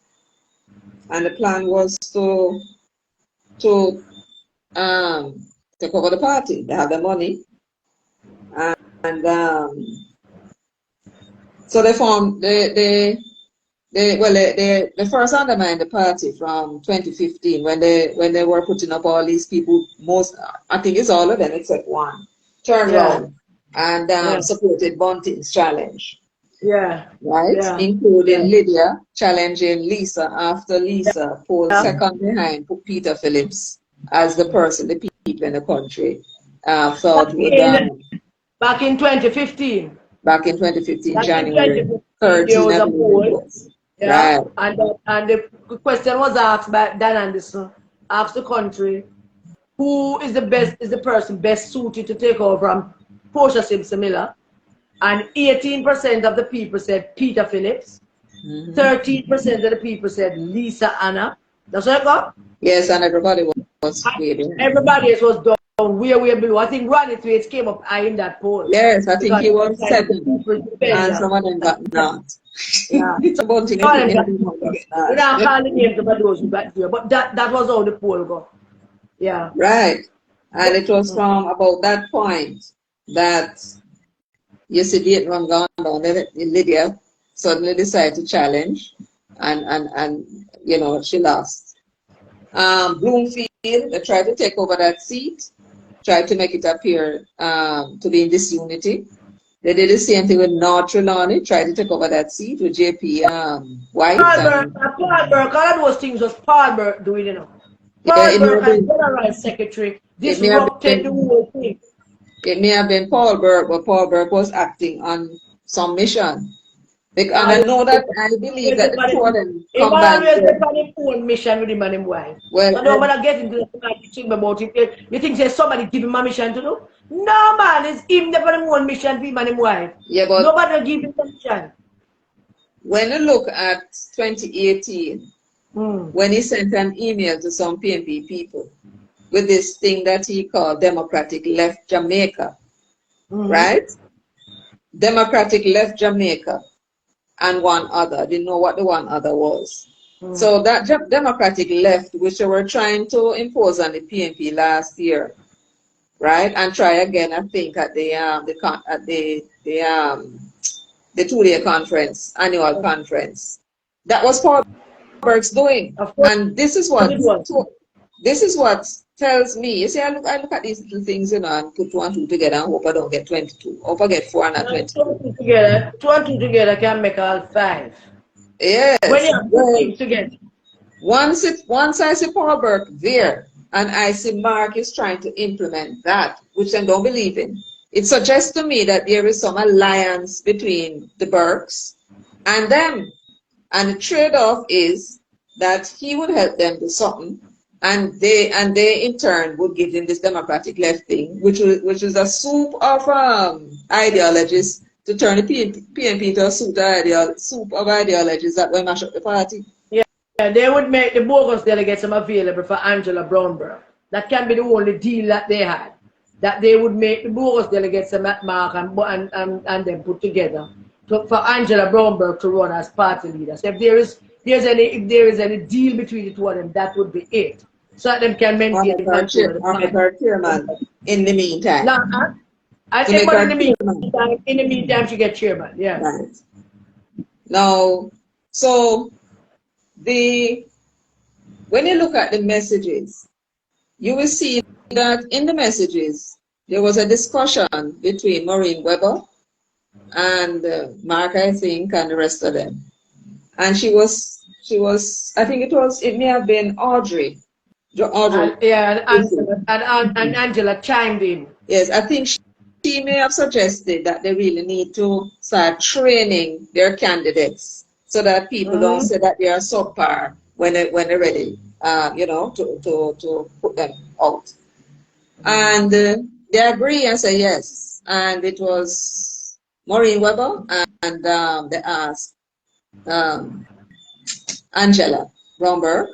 And the plan was to take over the party. They have the money. And so they formed they first undermined the party from 2015 when they were putting up all these people, I think it's all of them except one, turned around and supported Bunting's challenge. Yeah. Right? Yeah. Including Lydia challenging Lisa after Lisa pulled second behind Peter Phillips as the person the people in the country thought would... Back in 2015. Back in 2015, back January in 13, there was a poll. Yeah. Right. And the question was asked by Dan Anderson, asked the country, who is the person best suited to take over from Portia Simpson Miller? And 18% of the people said Peter Phillips. 13% of the people said Lisa Anna. That's what I got? Yes, and everybody was waiting. Everybody else was down way below. I think Ronnie Thwaites came up high in that poll. Yes, I think he was 7. And some of them got not. Yeah. It's about thing. We don't call the names of those who got here, but that was how the poll go. Yeah. Right. And it was from about that point that you see the run gone down, Lydia suddenly decided to challenge and you know, she lost. Bloomfield, they tried to take over that seat, tried to make it appear to be in disunity. They did the same thing with North Trelawney, tried to take over that seat with JP White. Paul Burke, all of those things was Paul Burke doing, you know. Paul Burke as General Secretary disrupted the whole thing. It may have been Paul Burke, but Paul Burke was acting on some mission. And I know that, I believe that the two of them come back. He always on his own mission with him and his wife. Well, so don't want to get into the thing about him. You think there's somebody give him a mission to do? No, man, it's him that on his own mission for him and his wife. Yeah, but nobody give him a mission. When you look at 2018, when he sent an email to some PNP people with this thing that he called Democratic Left Jamaica, right? Democratic Left Jamaica and one other. I didn't know what the one other was. So that Democratic Left, which they were trying to impose on the PNP last year, right? And try again, I think, at the 2-day conference, annual conference. That was Paul Berg's doing. Of course, And this is what tells me, you see, I look at these little things, you know, and put 2 and 2 together and hope I don't get 22. Hope I get 4 and not 22. 2 and 2 together can make all 5. Yes. When you have 2 things together. Once I see Paul Berg there, and I see Mark is trying to implement that, which I don't believe in, it suggests to me that there is some alliance between the Bergs and them. And the trade-off is that he would help them do something, and they in turn would give him this democratic left thing, which is a soup of ideologies to turn the PNP into a soup of ideologies that will mash up the party. Yeah, they would make the bogus delegates available for Angela Brownburg. That can be the only deal that they had. That they would make the bogus delegates Mark and them put together for Angela Brownburg to run as party leader. So if there is any deal between the two of them, that would be it. So that them can maintain the control of the party. Make her chairman in the meantime. Now, I think but in the meantime she get chairman, yeah. Right. Now, so when you look at the messages, you will see that in the messages there was a discussion between Maureen Weber and Mark, I think, and the rest of them. And she was, I think it may have been Audrey. And Angela chimed in. Yes, I think she may have suggested that they really need to start training their candidates so that people don't say that they are subpar when they're ready, to put them out. And they agree and say yes. And it was Maureen Weber and they asked Angela Romberg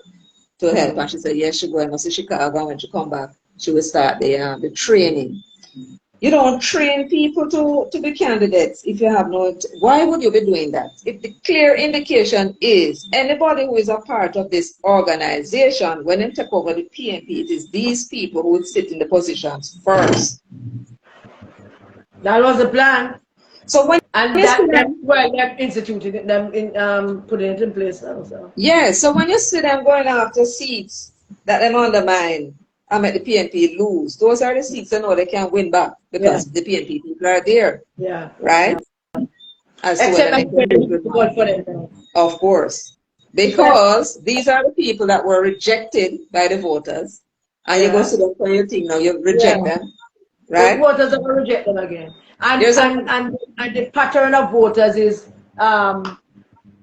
to help, and she said yes, she's going to Chicago, and when she come back, she will start the training. You don't train people to be candidates if you have no. Why would you be doing that? If the clear indication is anybody who is a part of this organization, when they take over the PNP, it is these people who would sit in the positions first. That was the plan. So when that's why they instituted them putting it in place also. Yeah, so when you see them going after seats that them undermine and make the PNP lose, those are the seats they know they can win back because the PNP people are there. Yeah. Right? Except for them. Of course. Because these are the people that were rejected by the voters. And you go to them for your thing now, you reject them. Right? The voters are reject them again. And the pattern of voters is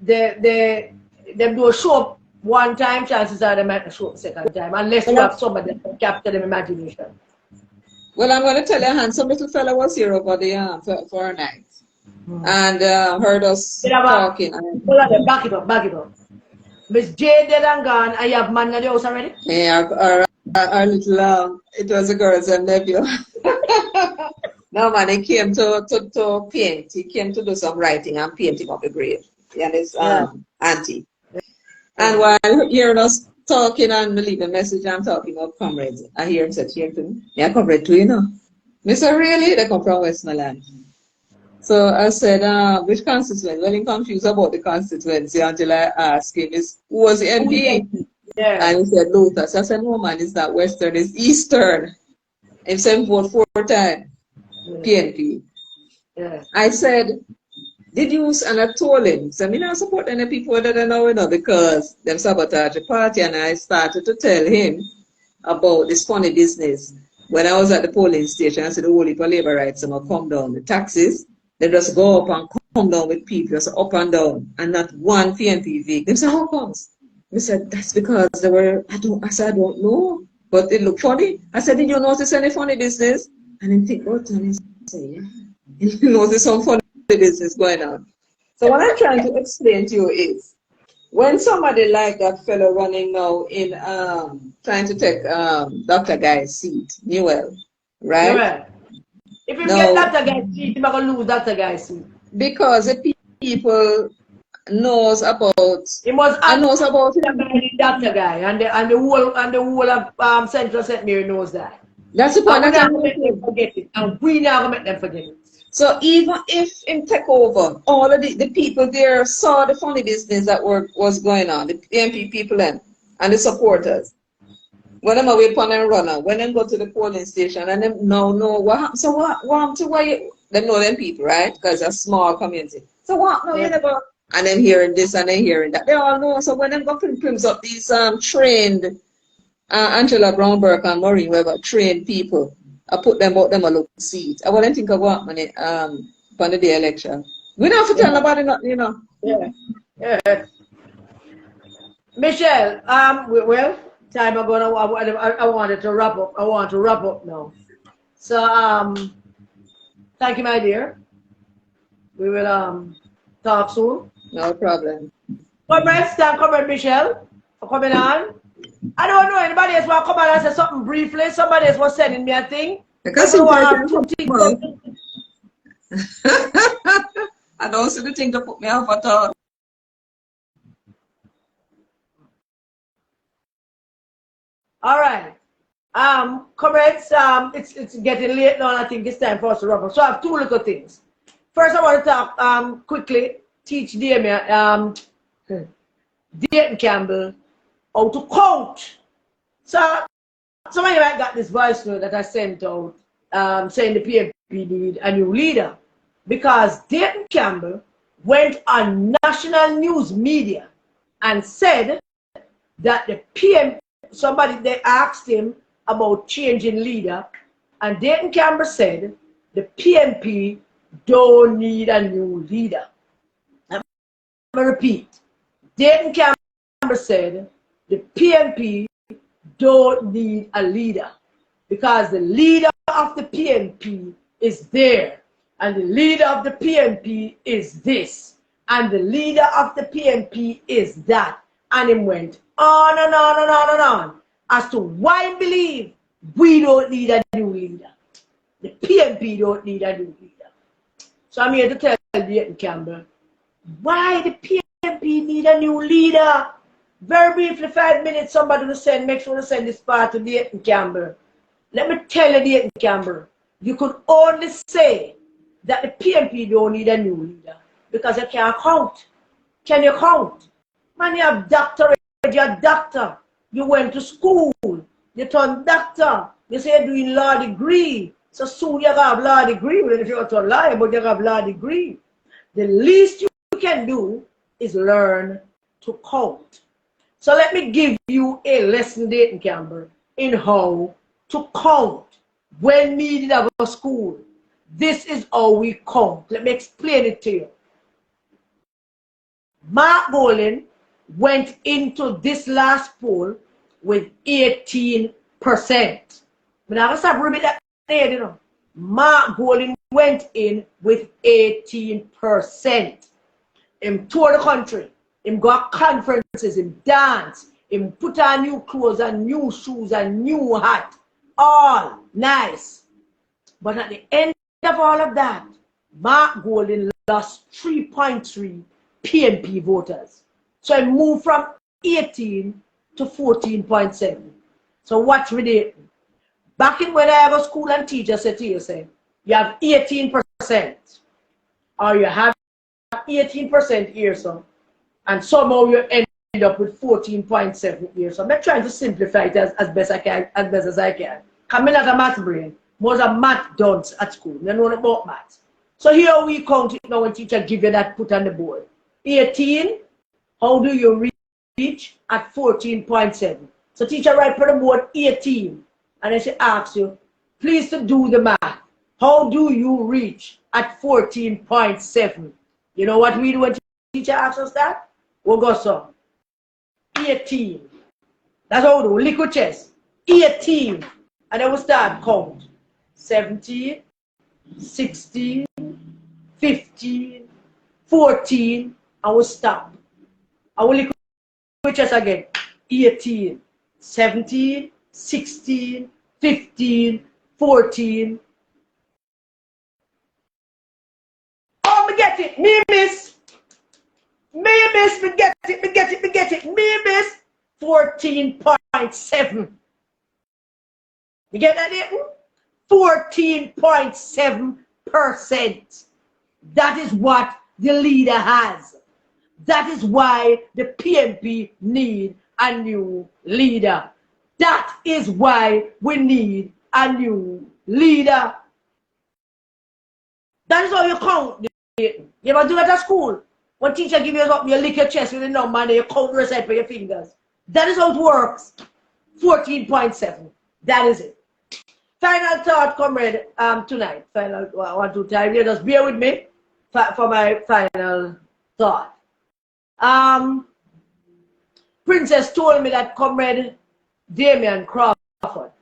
they do show up one time, chances are they might show up second time, unless you have somebody that can capture them imagination. Well, I'm going to tell you, Han, some little fella was here over the for a night and heard us talking. Back it up. Miss J dead and gone, and you have man in the house already? Yeah, our little, it was a girl's nephew. No, man, he came to paint. He came to do some writing and painting of the grave. And his auntie. And while hearing us talking and leaving a message, I'm talking about comrades. I hear him say, "Here to me, yeah, comrade too, you know." I said, "Really? They come from Westmoreland." So I said, "Which constituency?" Well, I'm confused about the constituency until I asked him, "Who was the MP?" Yeah. And he said, "Luther." So I said, "No, man, it's not Western, it's Eastern." He said, "Vote 4 times, PNP." Yeah. I said, "Did you?" And I told him, so I mean, I support any people that I know, because them sabotage the party. And I started to tell him about this funny business. When I was at the polling station, I said, the whole heap of labor rights going to come down. The taxes, they just go up and come down with people, just up and down, and not one PNP vehicle. They said, "How comes?" I said, "That's because they were, I said, "I don't know, but it looked funny." I said, "Did you notice any funny business?" And then think about it and he said, "Yeah." You notice some funny business going on. So what I'm trying to explain to you is when somebody like that fellow running now in trying to take Dr. Guy's seat, Newell, You right? right. If him get Now, Dr. Guy's seat, he's gonna lose Dr. Guy's seat. because the people knows about He must and knows about him. undermine Dr. Guy, and the whole of Central St. Mary knows that. That's the point And we that not I'm gonna make them making. forget it. And we not gonna make them forget it. So even if him take over, all of the people there saw the funny business that was going on, the PMP people and the supporters. When them away upon and runner, when them go to the polling station and them now know what happened. So what happened to why them know them people, right? Because it's a small community. So what no, you Yeah. never and then hearing this and then hearing that. They all know. So when them go prims up these trained Angela Brown Burke and Maureen Weber trained people, I put them out them a look seat. I wouldn't think of what money on the day election. We don't have to tell Yeah. nobody nothing, you know. Yeah. Yeah. Michelle, well, time ago, I wanted to wrap up. I want to wrap up now. So, thank you, my dear. We will talk soon. No problem. Comrades, thank Comrade Michelle for coming on. I don't know anybody else want to come on and say something briefly. Somebody else was sending me a thing. Because People if I want to have can two come things. out. I don't see the thing to put me off at all. All right. Comrades, it's getting late now, and I think it's time for us to wrap up. So I have two little things. First, I want to talk quickly, teach Dayton Campbell how to count. So some of you might got this voice note that I sent out saying the PMP need a new leader because Dayton Campbell went on national news media and said that the they asked him about changing leader, and Dayton Campbell said the PMP don't need a new leader. Let me repeat. Dayton Campbell said the PMP don't need a leader because the leader of the PNP is there, and the leader of the PNP is this, and the leader of the PNP is that, and it went on and on and on and on as to why I believe we don't need a new leader. The PNP don't need a new leader. So I'm here to tell Dayton Campbell why the PNP need a new leader. Very briefly, 5 minutes, somebody will send, make sure to send this part to Dayton Campbell. Let me tell you, Dayton Campbell, you could only say that the PNP don't need a new leader because you can't count. Can you count? Man, you have doctorate, you're a doctor. You went to school, you turned doctor. You say you're doing law degree. So soon you're going to have law degree. Well, if you're to lie, but you have law degree. The least you can do is learn to count. So let me give you a lesson, Dayton Campbell, in how to count when needed at a school. This is how we count. Let me explain it to you. Mark Bolin went into this last poll with 18%. But I was to repeat that there, you know. Mark Bolin went in with 18%. Him tour the country. Him got conferences, him dance, him put on new clothes and new shoes and new hat. All nice. But at the end of all of that, Mark Golding lost 3.3 PNP voters. So he moved from 18 to 14.7. So what's related? Back in when I go to school and teacher said to you, say, you have 18%, or you have 18% here, so, and somehow you end up with 14.7 here. So I'm trying to simplify it as best as I can. I'm not a math brain. Most of math dunce at school. They know about math. So here we count it now when teacher give you that put on the board. 18, how do you reach at 14.7? So teacher write for the board 18. And then she asks you, please to do the math. How do you reach at 14.7? You know what we do when teacher asks us that? We'll go so. 18. That's how we do. Liquid chest. 18. And then we'll start count. 17, 16, 15, 14, and we'll stop. And we'll liquid it just again. 18, 17, 16, 15, 14. Oh, me get it. Me miss. Me miss. Me get it. Me get it. Me get it. Me miss. 14.7. You get that, Nathan? 14.7%. That is what the leader has. That is why the PNP need a new leader. That is why we need a new leader. That is how you count. You ever do it at school? When teacher give you something, you lick your chest with a number and you count the rest with your fingers. That is how it works. 14.7. That is it. Final thought, comrade, tonight. Final 1, 2, 3. Just bear with me for my final thought. Princess told me that comrade Damian Crawford.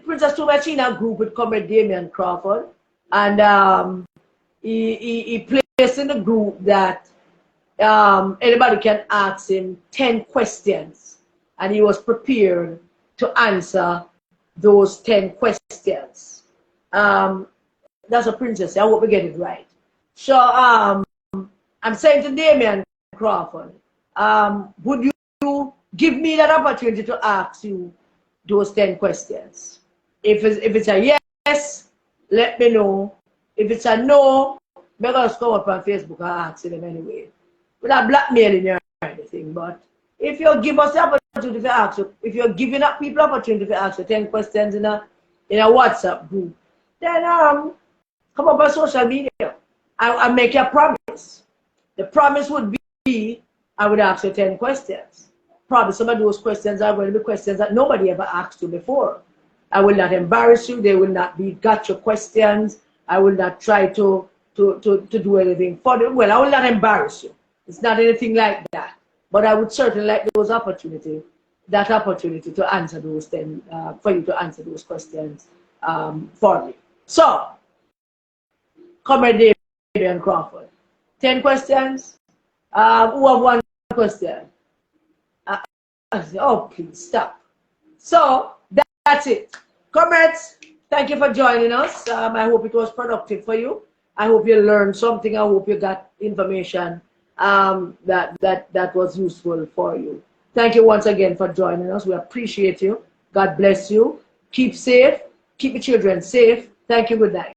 Princess told me she in a group with comrade Damian Crawford, and he placed in the group that anybody can ask him 10 questions, and he was prepared to answer those 10 questions. That's a princess. I hope we get it right. So I'm saying to Damian Crawford, would you give me that opportunity to ask you those 10 questions? If it's a yes, let me know. If it's a no, I'm going to come up on Facebook and ask them anyway. Without blackmailing you or anything, but if you give us the opportunity to ask you, if you're giving up people opportunity to ask you 10 questions in a WhatsApp group, then come up on social media. I make you a promise. The promise would be I would ask you 10 questions. Probably some of those questions are going to be questions that nobody ever asked you before. I will not embarrass you. They will not be gotcha questions. I will not try to do anything for them. Well, I will not embarrass you. It's not anything like that. But I would certainly like that opportunity to answer those 10, for you to answer those questions for me. So, Comrade Damian Crawford, 10 questions. Who have one question? Oh, please stop. So, that's it. Comrades, thank you for joining us. I hope it was productive for you. I hope you learned something. I hope you got information that was useful for you. Thank you once again for joining us. We appreciate you. God bless you. Keep safe. Keep your children safe. Thank you. Good night.